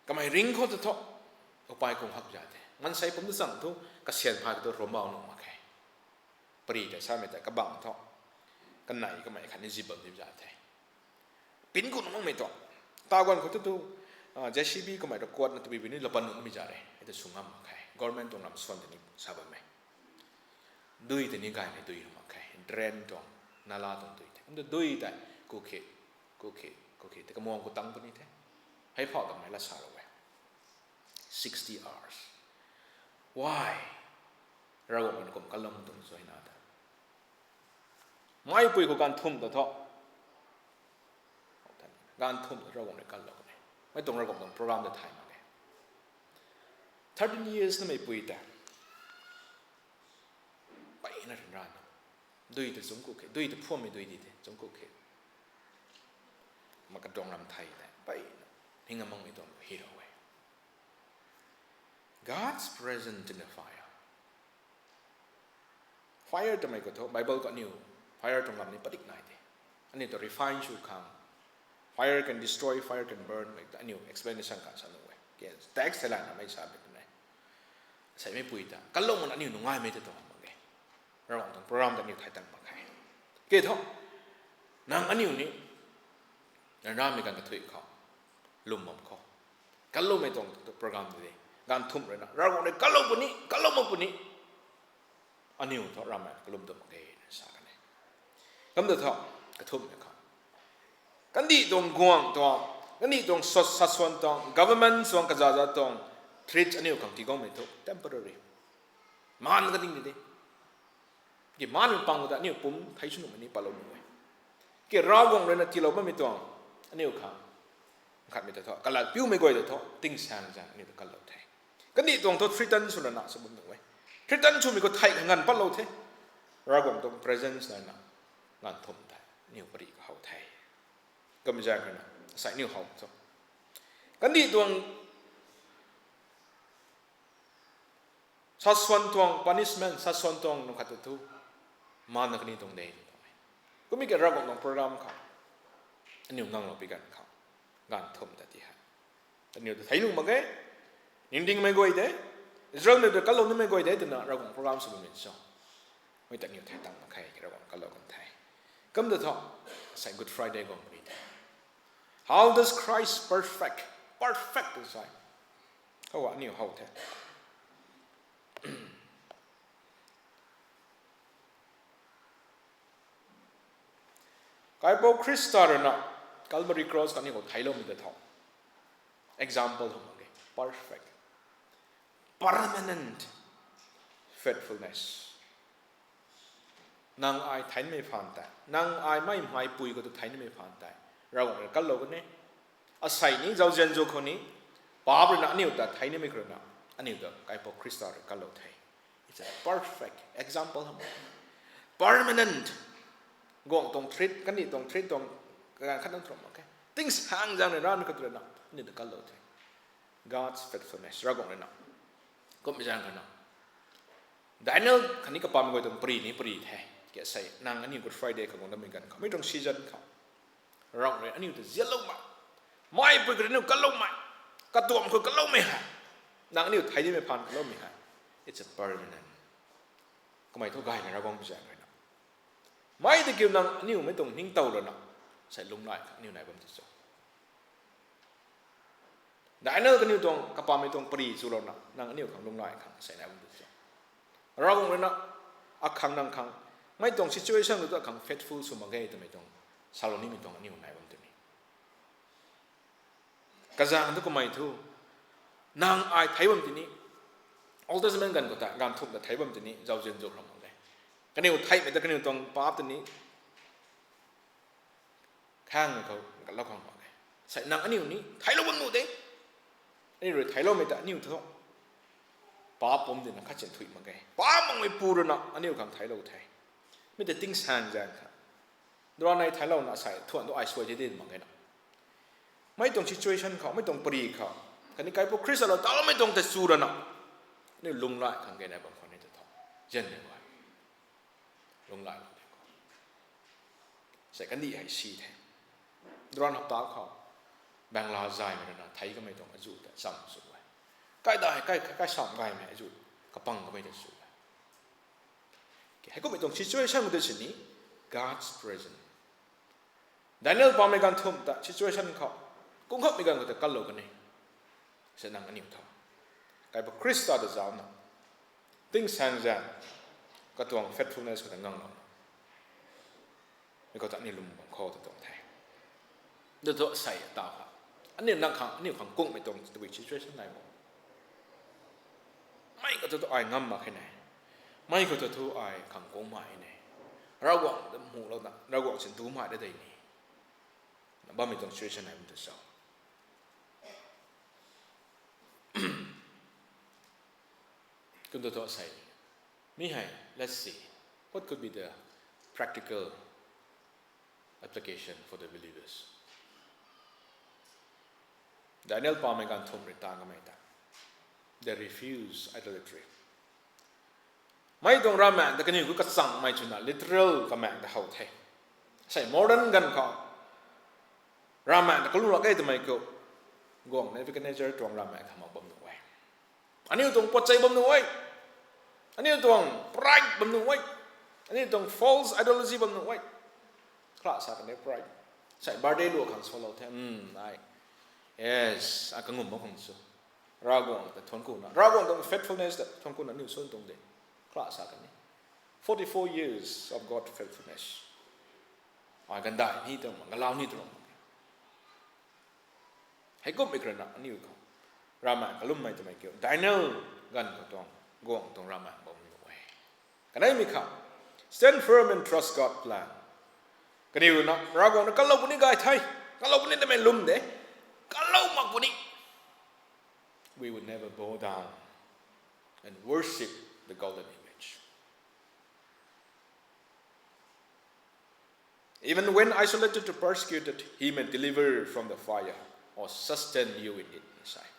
ก็ไม่ริงเขาจะทบเอาไปคงหักใจมันใส่ผมจะสั่งทุกกระเชียนพายตัวรวมเบาหนุ่มมาแค่ปรีแต่ใช่ไหมแต่กระบังทอกันไหนก็ไม่ขันในจีบแบบนี้จะแท้ปิ้นกูน้องไม่ต่อตากันเขาตัวเจสซี่บีก็ไม่ตะกวดนั่นตัวบีนี่เราปนหนุ่มไม่จ่ายเลยไอ้ตัวสูงอ่ะมาแค่ government ตรงนั้นส่วนตัวนี้ทราบไหมดุยตัวนี้กายไม่ดุยมาแค่เดรนตรงนาลาตรงดุยมันจะดุยแต่กูเขแต่ก็มองกูตั้งตัวนี้แท้ให้พ่อกับแม่ละชาละเว้ย60 hours why เราก็มันก็กลมตรงสวยนาดไม่ปุยก็การทุ่มตัวท้อการทุ่มเราก็ในการเราเนี่ยไม่ตรงเราก็ต้องโปรแกรมเดินทางมาเนี่ย13 years นั่นไม่ปุยแต่ไปนั่นถึงร้านด้วยแต่สมกุกด้วยแต่พ่อไม่ด้วยดีแต่สมกุกมันก็ตรงลำไทยแต่ไปหิ้งมองไม่ตรงฮีโร่ God's present in the fire ทำไมก็ท้อ Bible ก็นิว fire ตรงลำนี้ปฏิกิริยาอันนี้ตัว refine ชูคำ fire can destroy fire can burn อันนี้ explanation การสอนเอาไว้ text อะไรนะไม่ทราบเป็นไงใส่ไม่ปุยตากันลงมันอันนี้หนุ่งง่ายไม่ได้ตัวมันไงระหว่างตรงโปรแกรมตัวนี้ไทยตั้งมาใครเกี่ยท้อนางอันนี้นี่นางร่ามีการกระตุ้นเขาลุ่มหมอมเขากันลงไม่ตรงโปรแกรมตัวนี้การทุ่มเลยนะเราบอกเลยกันลงปุ่นนี้กันลงมาปุ่นนี้อันนี้ท้อรำแบบกันลงตัวมันเองสักกันเลยกำเนิดท้อกระทุ่มเนี่ยเขากันดีตรงกวางตัวกันดีตรงสัดส่วนตรง government ส่วนกระจายตรง treat อันนี้ของที่ก็ไม่ถูก temporary มันก็ดิ้งดีกี่มันปังก็ได้นี่ผมไทยชุนมันนี่ปลาลมเลยกี่ราวงเลยนะที่เราไม่มีตัวอันนี้เขาขัดไม่ได้ท้อกันละปิ้วไม่ก่อยได้ท้อติ้งแซงจังอันนี้ตัวกันเราไทยกันดีตรงตัว treat สุดนะสมบูรณ์เลย treat ชุนมีก็ไทยงานปลาเราไทยราวงตรง presence นั่นนะงานทุ่มไทยนี่ปริก็เขาไทยก็ไม่ใช่กันนะใส่นิ้วเขาจ้ะกันดีตรงสัดส่วนตรง punishment สัดส่วนตรงนกขัดตัวมานักนี้ตรงเดียวก็มีการรับของโปรแกรมเขาอันนี้งั้งเราไปกันเขางานทุ่มแต่ที่ฮะอันนี้ไทยนุ่มบ้างไงนิ่งๆไม่ก่อยเด้อิสราเอลเนี่ยกันลงนี่ไม่ก่อยเด้แต่นะรับของโปรแกรมสมุนไพรช่องไม่แต่เนี่ยไทยตั้งมาใครรับของกันลงกันไทยก็ไม่ได้ท้อใส่ Good Friday ก็ไม่ได้ How does Christ perfect ใช่เขาว่านี่เขาแท้กายบอกคริสต์อะไรนะ Calvary Cross กันนี่ก็ไทยเราไม่ได้ท้อ example ของมัน perfect permanent faithfulness นางอายไทยไม่ผ่านแต่นางอายไม่หายปุยก็ตัวไทยไม่ผ่านแต่เรากันเรากันเนี่ยอาศัยนี้เราเจนโจคนนี้ป้าเป็นนักนิวแต่ไทยไม่เคยนักอันนี้ก็กายบอกคริสต์อะไรกันเราไทย it's a perfect example ของมัน permanent กงตรงทริตกันนี่ตรงทริตตรงการคัดต้องตรงโอเค things ห่างจากในร้านก็ตัวนักนี่ก็กันเราไทย God's faithfulness เรากงเลยนักก็ไม่ใช่กันนักDaniel คันนี้ก็ปามไปตรงปรีนี้ปรีแท้แกใส่นางอันนี้ Good Friday ของเราเหมือนกันเขาไม่ตรงซีซันเขาเราเลยอันนี้จะเสียลงมาไม่ไปกันนี่กันลงมากระตัวมันคือกันลงไม่หายนางอันนี้ไทยที่ไม่ผ่านกันลงไม่หาย it's a permanent ก็ไม่ทุกข์กายนะเราก็ไม่ใช่กันนะไม่แต่เกี่ยวนางอันนี้ไม่ตรงนิ่งเต่าเลยนะใส่ลงหน่อยนิ้วไหนผมจะจบDaniel กันนิ้วตรงกระปามไปตรงปรีสุรนะนางอันนี้ของลงหน่อยครับใส่ไหนผมจะจบเราคงเลยนะอักขังนังขังไม่ตรง situation หรือตัวขัง faithful สมังเกยแต่ไม่ตรงซาโลนี่ไม่ตรงอันนี้ไหนผมจะมีกระจางทุกคนไม่ถูกนางอายไทยผมที่นี้ Old Testament กันก็แต่การทุบแต่ไทยผมที่นี้เราเรียนจบเราหมดเลยกันนิ้วไทยไม่แต่กันนิ้วตรงป้าบที่นี้ข้างเขากันเราของหมดเลยใส่นางอันนี้นี้ไทยเราบนหมดเลยนี่หรือไทยเราไม่แต่นิ้วเท่าป้าผมเดินนักขัดเจนถุยมาไงป้ามังไม่ปูเลยนะอันนี้คำไทยเราไทยไม่แต่ติ้งแซงจังครับดราในไทยเราหน้าใส่ทวนตัวไอซ์สวยจะได้มาไงนะไม่ตรง situation เขาไม่ตรงปรีเขาคันนี้ไกด์พวกคริสต์เราแต่เราไม่ตรงแต่สูรนะนี่ลุงไล่ขังแกในบางคนนี่จะทำเย็นเลยว่าลุงไล่ใส่กันดีให้ชีแทนดรานับตาเขาแบงลาใจมาแล้วนะไทยก็ไม่ตรงอายุแต่ซ้ำสุดใกล้ได้ใกล้สามใกล้ไหมจุดกระปังก็ไม่ได้สูงให้ก็ไม่ต้อง situation มันเป็นสิ่งนี้ God's present Daniel ปาไม่กันทุ่มแต่ situation เขากุ้งเขาไม่กันก็แต่กันโลกันนี่เสนังอันนี้ทั้งใครบอกคริสต์จะจ้านะ things แห่งใจก็ตัว faithfulness ก็แต่งังเราไม่ก็แต่นี่ลุมของเขาตัวแทนเดี๋ยวตัวใส่ตาครับอันนี้นักขังอันนี้ขังกุ้งไม่ตรงตัว situation ไหนหมดไม่ก็จะต้องอ่านงำมาแค่ไหน ไม่ก็จะทูไอขังกงหมายเนี่ยเราหวังหมู่เราหนักเราหวังฉันทูหมายได้ดีนี่บ้าไม่ต้องช่วยฉันให้มันจะเศร้าคุณตัวตัวใส่ไม่ให้ let's see what could be the practical application for the believers Daniel ปาไม่การทมริตานก็ไม่ได้ they refuse idolatry ไม่ต้องรามันแต่ก็นี่ก็สั่งไม่ชุนะ literal ก็แม่แต่เขาเทใส่ modern กันเขารามันแต่ก็รู้ว่าไอ้ทำไมก็กงในฟิกเนเจอร์ตรงรามันทำมาบ่มหน่วยอันนี้ตรงปัจจัยบ่มหน่วยอันนี้ตรง pride บ่มหน่วยอันนี้ตรง false idolatry บ่มหน่วยคลาสกันได้ pride ใส่บาร์เดลูขังโซโลเทได้ yes อากังงุ่มบ่ของสุรากงแต่ทนกูนะรากงตรง faithfulness แต่ทนกูนะนิวส่วนตรงเด็กคลาสกันนี่44 years of God faithfulness อากันได้นี่ตรงกันเล่านี่ตรงให้ก็ไม่กระนั้นนี่ก็รามันก็ลุ่มไม่จะไม่เกี่ยวดานิเอลกันก็ต้องกงตรงรามันบ่มอยู่ไว้กันได้มีครับ stand firm and trust God's plan กันนี่นะรากงนะกันเราคนนี้กายไทยกันเราคนนี้จะไม่ลุ่มเด้กันเรามากกว่านี้ we would never bow down and worship the golden image even when isolated or persecuted he may deliver from the fire or sustain you in it inside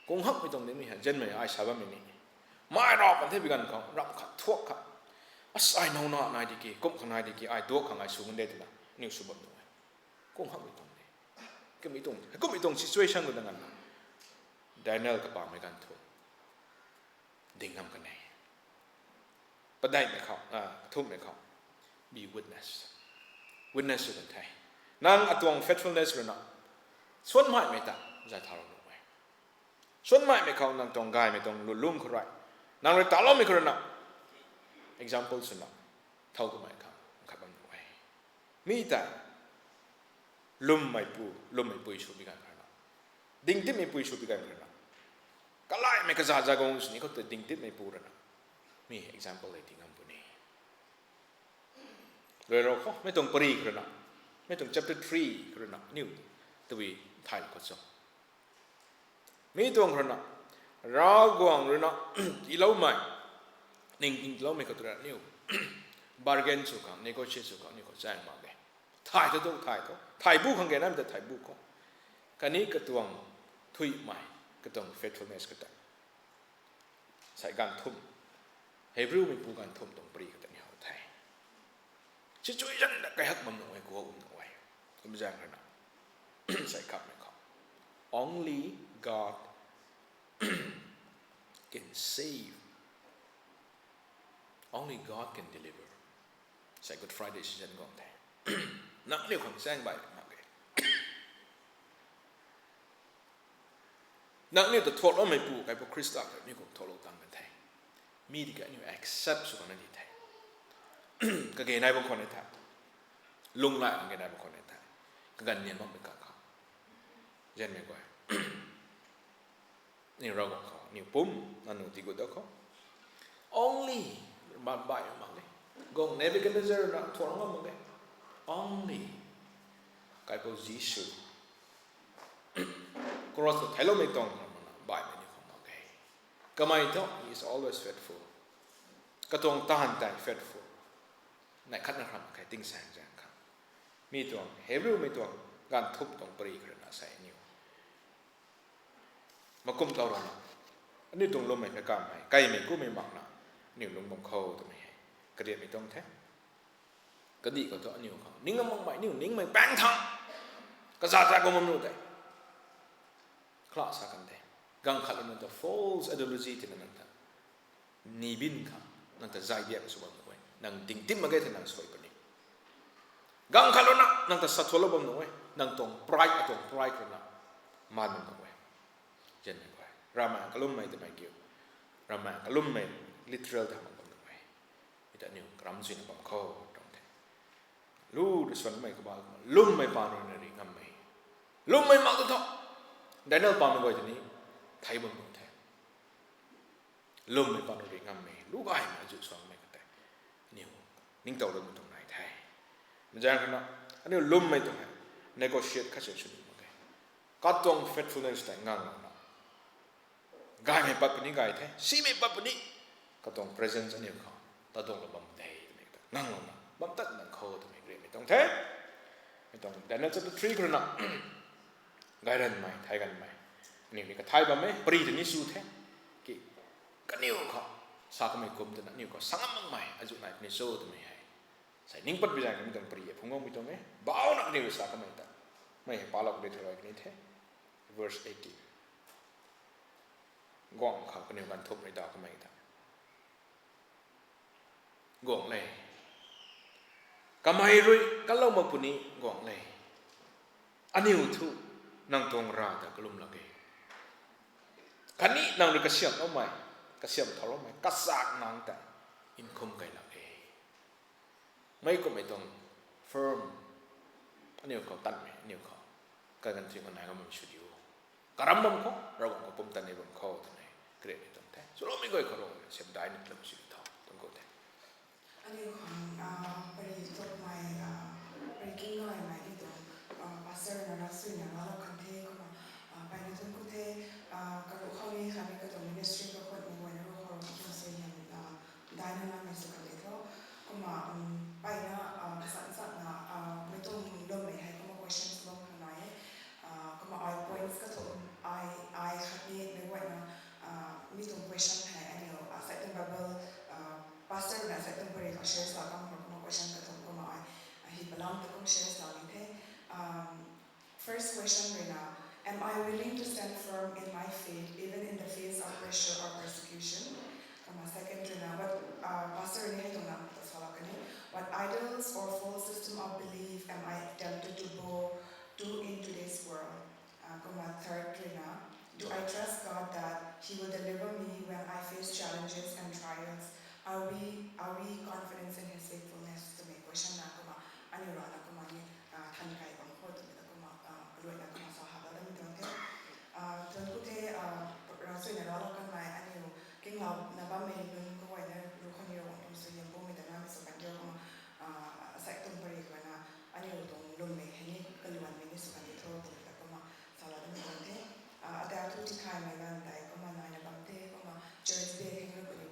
กงฮักไม่ตรงนี้มีเห็นเจนไม่ไอ้ชาวบ้านนี่ไม่รอกันที่เป็นกันเขารับขัดทั่วขัดอาศัยนอนนายดีกี่ก้มข้างในดีกี่ไอ้ตัวข้างในสูงเด็ดนะนิวสุบันด้วยกงฮักไม่ตรงนี้ก็ไม่ตรงก็ไม่ตรง situation ก็ดังนั้นดานิเอลกับปาไม่กันทั่วดิ่งทำกันไหนประเด็นไม่เขาทุ่มไม่เขา be witness สุดท้ายนั่งตัว faithfulness หรือนะส่วนไม่ต่างใจทารุณไว้ส่วนไม่เขานั่งตรงกายไม่ตรงลุ่มเขาไรนั่งเลยตาล้อไม่เขานะ example สุดนะเท่ากับไม่เขาขับมันไว้มีแต่ลุ่มไม่ปุยชุบกันนะดิ่งที่ไม่ปุยชุบกันนะก็ไล่ไม่กระจายจากองค์นี้เขาตัวดิ่งที่ไม่ปุยนะมี example เลยที่งำปุ่นี้เลยเราเขาไม่ต้องปรีกันนะไม่ต้อง chapter 3กันนะนิวตัววีไทยก็ส่งมีตัวกันนะรากวางหรือนะอีเล่าไม่นิ่งเล่าไม่ก็ตัวนิว bargain สุกัน negotiate สุกันนี่ก็แจ้งมาเลยไทยตัวไทยบุกขังเกนั่นแต่ไทยบุกก็การนี้ก็ตัวทุยใหม่ก็ต้อง faithfulness ก็ต้องใส่การทุ่มเฮบรูมีผู้การทุ่มตรงปรีก็ต้องเอาไทยsituation ก็ฮักมันหน่อยกูอุ่นหน่อยก็ไม่แจ้งกันนะใส่ขับไม่เข้า only God can save only God can deliver ใส่ Good Friday สิฉันก่อนแทนนักเรียกของแซงใบมากเลยนักเรียกตัวทวดแล้วไม่ปูไอ้พวกคริสต์กันนี่ก็ทวดเราตั้งกันแทนมีดีกันนี่ accept สุกันนั่นดีแทนก็เกณฑ์นายบางคนในแทนลุงไล่ของเกณฑ์นายบางคนในแทนก็กันเนียนมั่งเป็นกันเขาเย็นไม่กว่านี่เราของเขานี่ปุ่มนั่นหนูตีกุดเขา only บ้านใบมากเลยกงเนบิกันเจอร์นะทวดเรามากเลยonly กายพวกยิสุก็รู้สึกไทยเราไม่ต้องบ่ายไม่นี่ของมันเลยก็ไม่ต้อง he is always faithful ก็ต้องต้านใจ faithful ในขั้นนะครับใครติ้งแสงแจ้งครับมีตัวเฮบรูมีตัวการทุบตรงปรีกระนาใส่นิ้วมากุมเตาเราอันนี้ตรงลมไม่ไปกล้าไม่ไกลไม่กู้ไม่หมักนะนิ้วลงบงเขาตัวไม่กระเดียดไม่ต้องแท้ก็ดีกว่าตัวนิ้วเขานิ่งก็มองไม่นิ้วนิ่งไม่แป้งทั้งก็ซาก็มันรู้ได้คลาสกันได้กังขัดนั่นตัว false idolatry ที่นั่นท่านีบินค่ะนั่นตัวใจเบียดสุวรรณไว้นั่งดิ่งติ้มมาเกิดที่นั่งสวยปนิกังขัดนั่นตัวสัตว์ละบำหน่วยนั่งตรง pride ตรง pride กันนะมาดมันตรงไว้เจนไม่ไว้รามาก็ลุ่มไม่แต่ไม่เกี่ยวรามาก็ลุ่มไม่ literal ทำมันบำหน่วยมีแต่นิ้วกรัมสินบำเข้าตรงนี้ลู่ดิส่วนไม่ก็บ้าลุ่มไม่ปานในริงไม่ลุ่มไม่มากตัวดานิเอลปาไม่ไว้ที่นี้ไทยบนเมืองแทน ลมไม่ปานอุริงามไม่ลูกไอ้มาจุดสองไม่ก็ได้เนี่ยนิ่งเต่าลมตรงไหนไทยมันจะขนาดอันนี้ลมไม่ตรงไหน negotiate ข้าศึกชุดนี้มั้งก็ต้อง faithfulness แต่งานเรานะกายไม่ปับปนี้กายแท้สีไม่ปับปนี้ก็ต้อง presence อันนี้เขาแต่ต้องเราบัมเทนั่งเรานะบัมตัดนั่งเขาตัวไม่เกลียดไม่ต้องแท้ไม่ต้องแต่นั่นจะเป็น tree กันนะกายเดินไหมไทยกันไหมนี่มีก็ไทยบัมไหมปรีดนี่สู้แท้กี่กันนิ้วเขาสากไม่กลมแต่นั่นนิ้วเขาสังมั่งไหมอาจุนัยนี่สู้ตัวไม่ให้ใส่นิ่งปัดไปใจไม่ต้องปรีพุ่งงไม่ต้องไหมบ้าหนักนิ้วสากไม่ได้ไม่ให้ปาลักเดือดร้อนนี่แท้ verse 80ก่อนเขาก็นิ้วกันทุบในดาวก็ไม่ได้ก่อนเลยก็ไม่รู้ก็เล่ามาปุ่นนี้ก่อนเลยอันนี้อุทุนั่งตรงราแต่กลุ่มละเกคันนี้นั่งดูกระเสียมเอาไหมกระเสียมทะเลาะไหมกระสากนั่งแต่อินคมไกลละเกไม่ก็ไม่ต้อง firm อันนี้เขาตัดไหมอันนี้เขาการกันที่คนไหนก็มันชุดอยู่กระรำบังเขาเราบอกว่าผมตัดในบังเขาตัวไหนเกรดไม่ต้องแท้สุดแล้วไม่ก็เขาลงเสียบได้นึกเรื่องชีวิตเขาต้องก็แท้อันนี้ของไปจบใหม่ไปกิ้งหน่อยใหม่ที่ตรงพาสเตอร์นะสื่อเนี่ยเราคันเทเข้ามาไปในทุนกุเทกระดูกเข้านี้ค่ะนี่ก็ตรงมินิสทรีก็คนมีวันนี้เราเราเสียอย่างได้นั่นนะในสุขภาพก็มาไปนะสักนะไม่ต้องเริ่มเลยให้ก็มา questions ลงข้างในก็มา I points ก็ตรง I คัดนี้ไม่ไหวนะมีตรง question ให้อันนี้ใส่ตรง bubble pastor na sa itong pari ko share sa akong mga question ka itong kumaay hibalang ko kong share sa amin first question rin na am I willing to stand firm in my faith even in the face of pressure or persecution second rin na what pastor rin itong na what idols or false system of belief am I tempted to do in today's world third rin na do I trust God that He will deliver me when I face challenges and trials Are we confident in His faithfulness to make question na kuma ano ro na kuma ni tan kai bang ho to na kuma loi na kuma sa ha da mi don te ton ku te ra so na ro kan mai ano king la na ba me nun ko wai na ro kon yo on so yam bo mi da na mi so kan yo kuma sa tong pari ko na ano tong lom me he ni ka luan me ni so kan to da kuma sa la da mi don te ada tu ti kai mai gan dai kuma na na bang te kuma church be he ro ko ni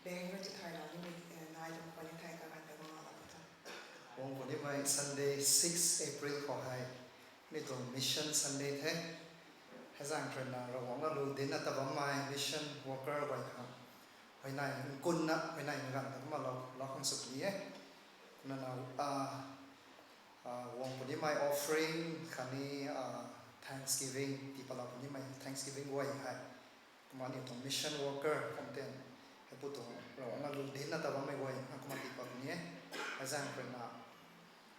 Being with the title, you make an item for the title and the one of it. วันนี้ไป Sunday 6 April ขอให้นี่ตรง Mission Sunday แท้ให้สร้างเทรนด์เราหวังว่ารู้ดินอัตบัมมา Mission Worker ไว้ครับไว้ในกุนนะไว้ในเหมือนกันแต่ว่าเราคงสุดนี้นั่นเราวันนี้ไป Offering คันนี้Thanksgiving ที่เราวันนี้ไป Thanksgiving ไว้ให้มาเนี่ยตรง Mission Worker ของเต็นพูดตรงเราว่ารู้ดินนะแต่ว่าไม่ไหวนะก็มาติดแบบนี้อาจารย์เป็น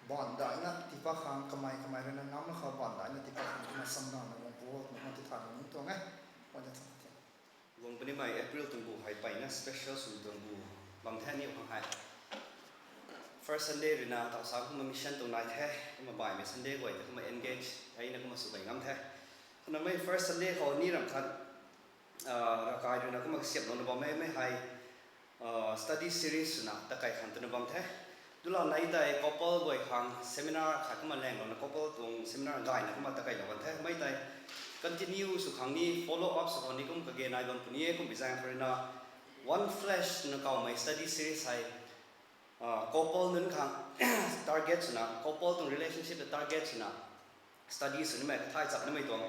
บอลได้นะที่ป้าขังกำไมเรื่องน้ำนะเขาบอลได้นะที่ป้าขังมาสัมดานวงโพมาติดทางนี้ตัวไงวันจะทำอะไรวงปนิมัยเอพริลตุงบูหายไปนะ special สุดตุงบูบางแท่นี่ของหาย first Sunday หรือนาต่อสาวมา mission ตรงไหนแท้ก็มาบ่ายไม่ Sunday บ่อยแต่ก็มา engage ไอ้นั่นก็มาสุดไปงั้นแท้ขณะไม่ first Sunday เขานี่รำคาญรากายด้วยนะก็มาเสียบลงในบอมไม่ให้study series นะตะไคร้ขันตัวในบอมแท้ดูเราในแต่ couple บ่อยครั้ง seminar ขาดก็มาแรงเรานะ couple ตรง seminar ง่ายนะก็มาตะไคร้เราบอมแท้ไม่แต่ continue สุดครั้งนี้ follow up สุดครั้งนี้ก็มาเกณฑ์นายบอมปุ่นนี้ก็มีแรงเพื่อนนะ one flash นะเก่าไม่ study series ให้couple นั้นครั้ง target นะ couple ตรง relationship the target นะ study สุดนี่แม่ท้ายจับนี่ไม่ตรง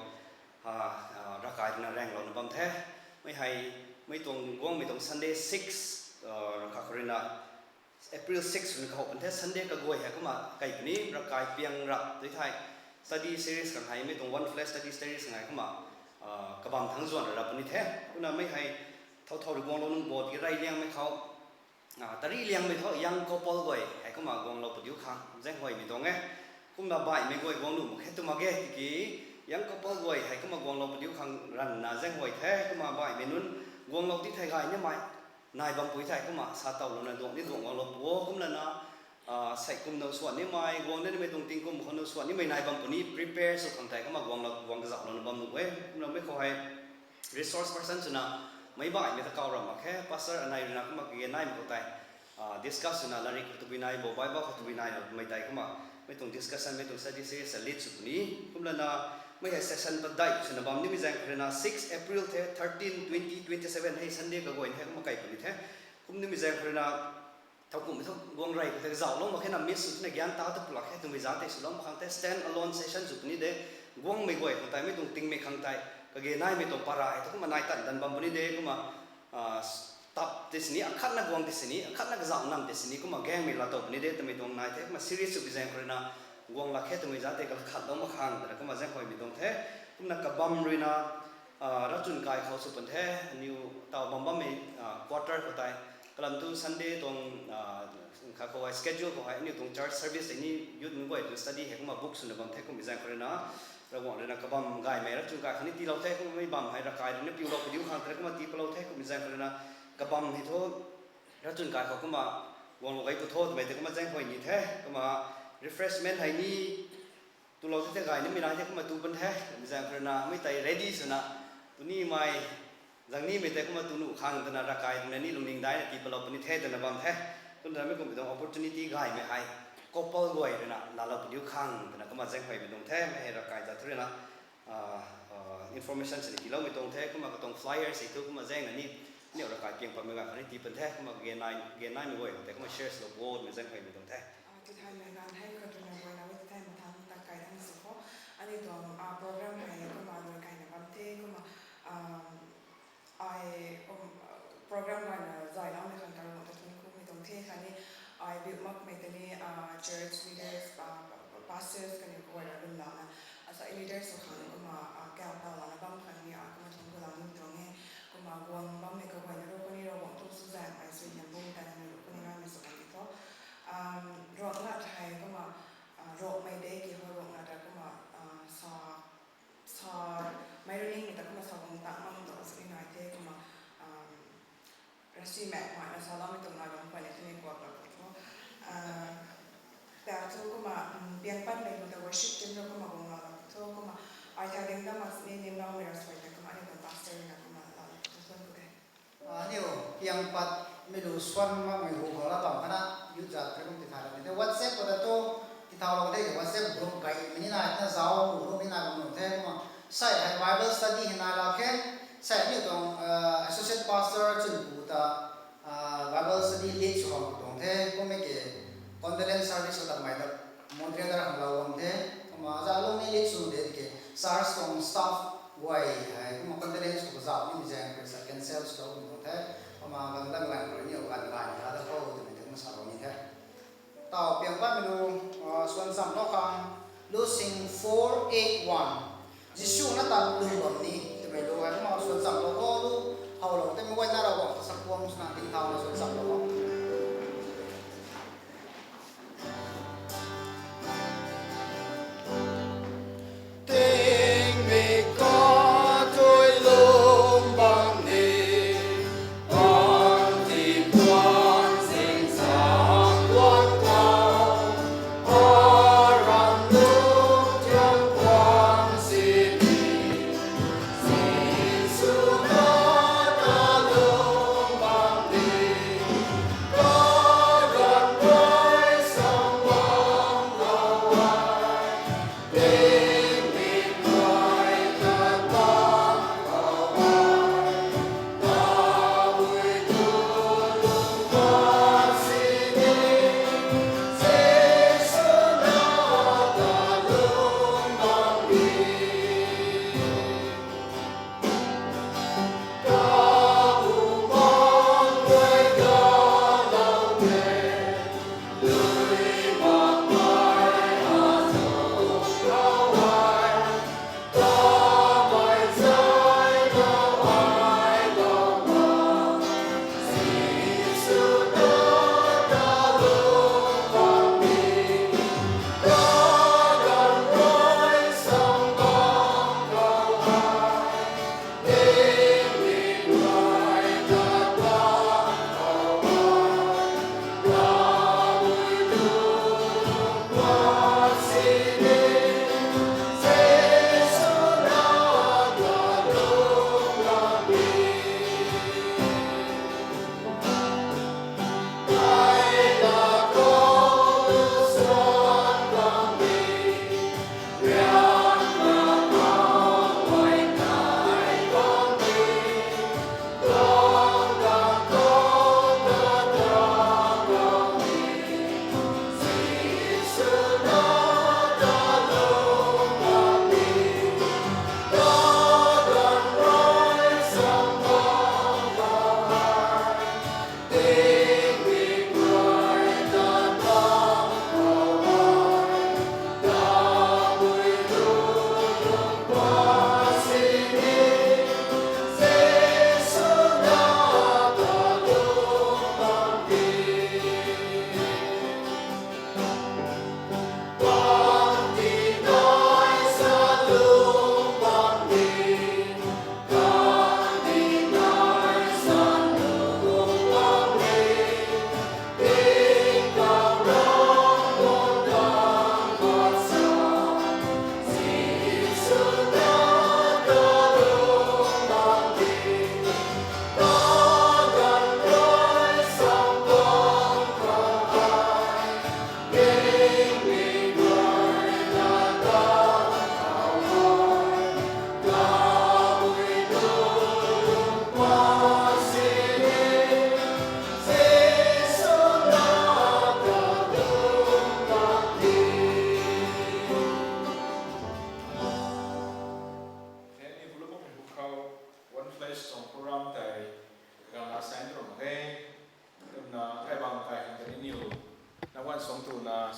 รากายนะแรงเราในบอมแท้ไม่ตรงว่างไม่ตรง Sunday 6ราคาครินะ April 6นะเขาเป็นแท้ Sunday ก็กวยเหรอก็มาไก่ปนี้รากายเปียงรับด้วยไทย study series กันให้ไม่ตรง one flash study series กันให้ก็มากระบังทั้งส่วนระดับปนี้แท้ก็น่าไม่ให้เท่าหรือวงเราหนึ่งบทที่ไรเลี้ยงไม่เขาแต่รีเลี้ยงไม่เท่ายังก็ปอลกวยให้ก็มาวงเราปฏิวัติครั้งแจ้งหอยไม่ตรงไงก็มาบ่ายไม่กวยวงหนุ่มแค่ตัวมาแก่ที่กี้ยังก็ปอลกวยให้ก็มาวงเราปฏิวัติครั้งรันน่าแจ้งหอยแท้ก็มาบ่ายไม่นุ่นวงเราที่ไทยไงเนี่ยไหมนายบางปุยไทยก็มาซาเต่าลงในดวงนี่ดวงวงเราปัวก็มันนะใส่กุมเราส่วนนี่ไหมวงนี่ไม่ตรงติงกุมคนเราส่วนนี่ไม่นายบางปุยนี่ prepare สุดคนไทยก็มาวงเราวงกระสับเราบางหนุ่มเว้ยเราไม่ขอให้ resource person นะ mấy bài mấy ta cao rồi mà khe pastor anh này là cũng mà cái này một cái discuss na lari ko tubi nai bo bible ko tubi nai mai tai ko ma mai tung discussion mai tung study series a lead su ni kum la na mai ha session pa dai su na bam ni mi jang krena 6 April 13 20 27 hey Sunday ka goin he ko ma kai ko ni the kum ni mi jang krena thau kum thau buang rai ko te zau long ma khe na miss su na gyan ta ta pula khe tung mi za te su long ma khang te stand alone session su ni de guang mai goi ko tai mai tung ting me khang tai ka ge nai mai tung para ai to ko ma nai tan dan bam ni de ko ma tập thế này khát na guang thế này khát na giảm nằm thế này cũng mà gang mình là tập này đấy tụi mình đồng này thế mà series của bizim rồi na guang là khét tụi mình giá thế cái khát đó mà khang rồi cũng mà dạng khỏi mình đồng thế cũng là cái băm rồi na rất chun cái khâu sụp thế nhiều tàu băm mình quarter của tai cái làm tu Sunday tông khá có schedule của hai nhiều tông church service này youth mình gọi tu study hay cũng mà book sửa bằng thế cũng bizim rồi na rồi guang rồi na cái băm gai mày rất chun cái khani ti lâu thế cũng mấy băm hay là cái nó piu lâu cái điều khang thế cũng mà ti lâu thế cũng bizim rồi na cái băm thì thôi, rất chun cái họ cũng mà guang cái của thôi, vậy thì cũng mà danh hồi như thế, cũng mà refreshment hay ni, tu lâu thế cái này mình nói thế cũng mà tu bên thế, mình rằng phải là mấy tay ready rồi nè, tu ni mai, rằng ni mấy tay cũng mà tu nụ khang tu na ra cái tu ni lùng đái là kịp lâu bên thế tu na băm thế, tu na mấy cũng bị đồng opportunity gai mấy hay, couple gọi rồi nè, là lâu bên khang tu na cũng mà danh hồi bên đồng thế, mấy ra cái giờ thôi nè, information sẽ kịp lâu bên đồng thế, cũng mà cái đồng flyer sẽ tu cũng mà danh là ni nếu là cái chuyện của mình cái tí phần thế mà gen nine mình gọi thế cũng share slow board mình dành phải mình đồng thếที่ไทยในงานให้คนทุนในวันนั้นที่ไทยมาทำตะไคร้ทั้งสุขอันนี้ตัวโปรแกรมไหนก็มาโดยการในบัมเต้ก็มาไอโปรแกรมวันใจแล้วในขั้นตอนของทุนคู่มีตรงที่คันนี้ไอบิวมักมีตัวนี้ church leaders pastors กันอยู่ก็ว่ารุ่นหลังนะอาศัย leaders สุขันก็มาแก้วตาแล้วบัมคันนี้ก็มาทุนกูเราตรงนี้ก็มากวางบัมในกระบวนการรู้คนนี้เราบอกทุกสุดแรงไอสุดยังบุ้งแต่ในรู้คนนี้งานมีสุขภาพรองละไทยก็มาโรคไม่ได้กี่หัวโรคอะไรก็มาสอไม่รู้นี่แต่ก็มาสอบต่างๆมันตัวสิ่งไหนที่ก็มารัสเซียแม็กมาแล้วสอบแล้วไม่ตรงนั้นลงไปในที่นี้กว่าแบบแต่ทุกก็มาเปลี่ยนปั้นไปมันแต่ว่าชิปจนเราก็มาบงเราทุกก็มาไอ้ทางเดินได้มาเนี่ยเนี่ยเราไม่รักสวยแต่ก็มาเนี่ยเป็นพาสเตอร์นะก็มาเราทุกคนก็ได้นี่ยังปัดไม่รู้ส่วนมากไม่รู้ของเราต่อขนาดยุติธรรมที่ทำแต่ WhatsApp ก็ได้ตัวที่ทำเราได้ WhatsApp รวมกันไม่นี่นายน่าจะเอารวมนี่นายมันแท้มาใส่ให้ Bible study ให้นายเราแค่ใส่เนี่ยตรง associate pastor จุดบูตา Bible study lead ช่วงตรงแท้ก็ไม่เกี่ย conference service ก็ทำไมแต่ moderator ของเราตรงแท้มาจะลงนี่ lead ช่วงเด็กเกี่ย SARS ตรง staff ไว้ให้ก็มา conference ก็จะนี่มีแจ้งเป็น second sales ก็ตรงแท้มากันตั้งหลังเลยเนี่ยกันหลายแล้วก็ถึงมาสาวนี้แท้ต่อเปลี่ยนว่าเมนูส่วนสำคัญของ losing 481 จิชูน่าตัดลืมแบบนี้จะไม่รู้ไงเพราะส่วนสำคัญก็รู้เอาหลงแต่ไม่ว่าน่าเราบอกสักพวงสนามทิ้งเท้าในส่วนสำคัญtình mình có trôi lung bằng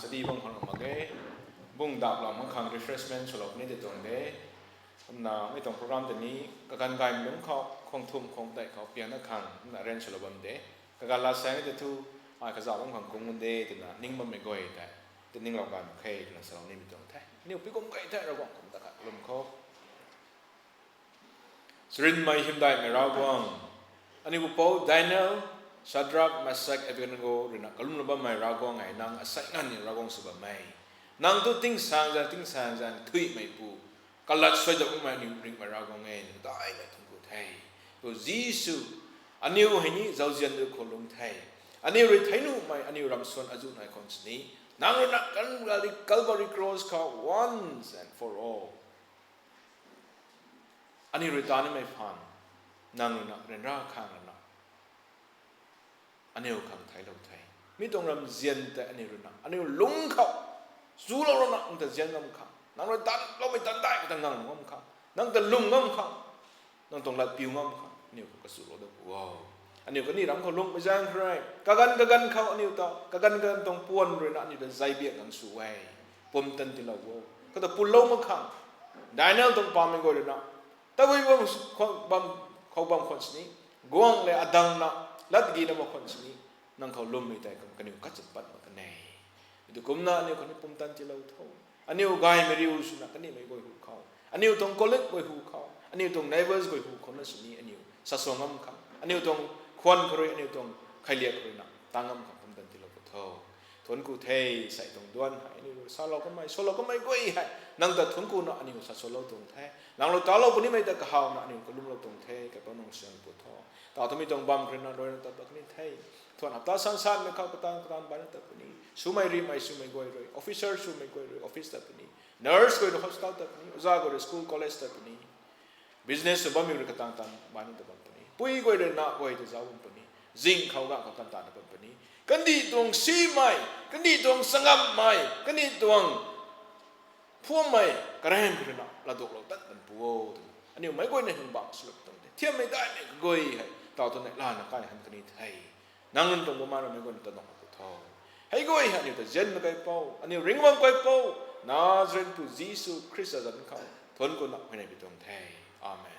สดีบางคนมาเก้บุ้งดับหลังบางครั้ง refreshment ฉลองนี่เด็ดตรงเด้น่าไม่ต้องโปรแกรมแต่นี้การกายมันเขาคงทุ่มคงได้เขาเพียงนักขังน่าเรียนฉลองเด้การลาแสงจะทูไอ้ข้าจ้าบางครั้งคงมันเด้แต่น่ะนิ่งมันไม่ก่อยแต่นิ่งเราการเคยน่ะฉลองนี่ไม่ตรงแท้นี่พี่ก็ไม่ได้เราบอกผมตะกัดลมเขาสรินไม่หิมได้ไม่ราวงอันนี้กูพูดไดเนลชัดรับมาสักเอเวนโกหรือนักกลุ่มระบำไม่ราวงไงนางอาศัยนั่นนี่ราวงสุบไม่นางตัวติ้งสางจันทุยไม่ปูกัลลัดสวยจากอุ้มไม่นิ่งริงไม่ราวงไงได้ไม่ถึงกูไทยตัวยิสุอันนี้กูเห็นนี่เจ้าเจียนดูคนลงไทยอันนี้ริไทยนู่ไม่อันนี้รำส่วนอาจุนไอคอนสนี้นางรักกันกันกัลบาริครอสเขา once and for all อันนี้ริตานี่ไม่ฟังนางรักเรียนรักข้างรักอันนี้เราคำไทยเราไทยไม่ต้องรำเจียนแต่อันนี้รักอันนี้ลุงเขาสู้เรารักแต่เจียนรำข้างนางเราตันเราไม่ตันได้ก็ต้องนั่งงอมข้างนางแต่ลุงงอมข้างนางต้องรัดผิวงอมข้างนี่ก็สู้เราได้ว้าวอันนี้ก็นี่รำเขาลุงไปจ้างใครกันเขาอันนี้ต่อกันต้องปวนเลยนะอันนี้เป็นใจเบียดกันสู้ไว้ปุ่มตันที่เราว้าวก็ต้องปุ่นลงมาข้างได้แนวต้องปาไม่ก็เลยนะแต่ว่าเขาบำคนนี้กวางเลยอดังนะลัดกีนมาคนนี้นั่งเขาล้มไม่ได้กันนี่ก็จะปัดมากันแน่ดูกุมน่ะนี่คนนี้ปุ่มตันที่เราท้องอันนี้กายไม่รู้สุนัขกันนี่ไม่ก็หูเขาอันนี้ต้องคอลเลกก็หูเขาอันนี้ต้องไนเวอร์สก็หูคนนั้นนี้อันนี้สัสงงำเขาอันนี้ต้องควันครอยอันนี้ต้องใครเรียกครอยนะตั้งงำเขาปุ่มตันที่เราท้องทนกูเทใส่ตรงด้วนอันนี้สาเราก็ไม่โซเราก็ไม่ก็อีกนั่งแต่ทนกูนะอันนี้สัสเราตรงแท้นั่งเราตาเราคนนี้ไม่ได้กระหาวนะอันนี้ก็ลุ่มเราตรงแท้กับน้องเสียงปวดท้องแต่ถ้าไม่ต้องบัมครนะโดยนั่งแต่แบบนี้แท้ทวนอับตาสั้นๆไม่เข้ากระตันบ้านแต่แบบนี้สู้ไม่รีบไม่สู้ไม่ก่อยเลยออฟฟิเซอร์สู้ไม่ก่อยเลยออฟฟิศแต่แบบนี้เนอร์สก็อยู่ในโฮสต์แต่แบบนี้อุตสาหกรรมสคูลคอลเลจแต่แบบนี้บิสเนสบ้านมีกระตันบ้านแต่แบบนี้ปุ้ยก่อยเลยนะก่อยจะจ้าแบบนี้จิงเขาก็กระตันแบบนี้กันดีตรงซีไม่กันดีตรงสังกัดไม่กันดีตรงพวกไม่กระแรมเลยนะเราดูเราตัดมันปัวอันนี้ไม่ก่อยในห้องบังสุดตรงนี้เที่ยวไม่ได้ไม่ก่อยให้ต่อตัวในร้านนักการหันกันนี้ไทยนั่งนั่งตรงประมาณไม่ก่อยตัดน้องกุทอให้ก่อยอันนี้แต่เจนไม่ก่อยเป้าอันนี้ริงวังก่อยเป้านาซาเรนผู้ยิสุคริสต์จันเขาทนกุนักไม่ได้ไปตรงไทยอาเมน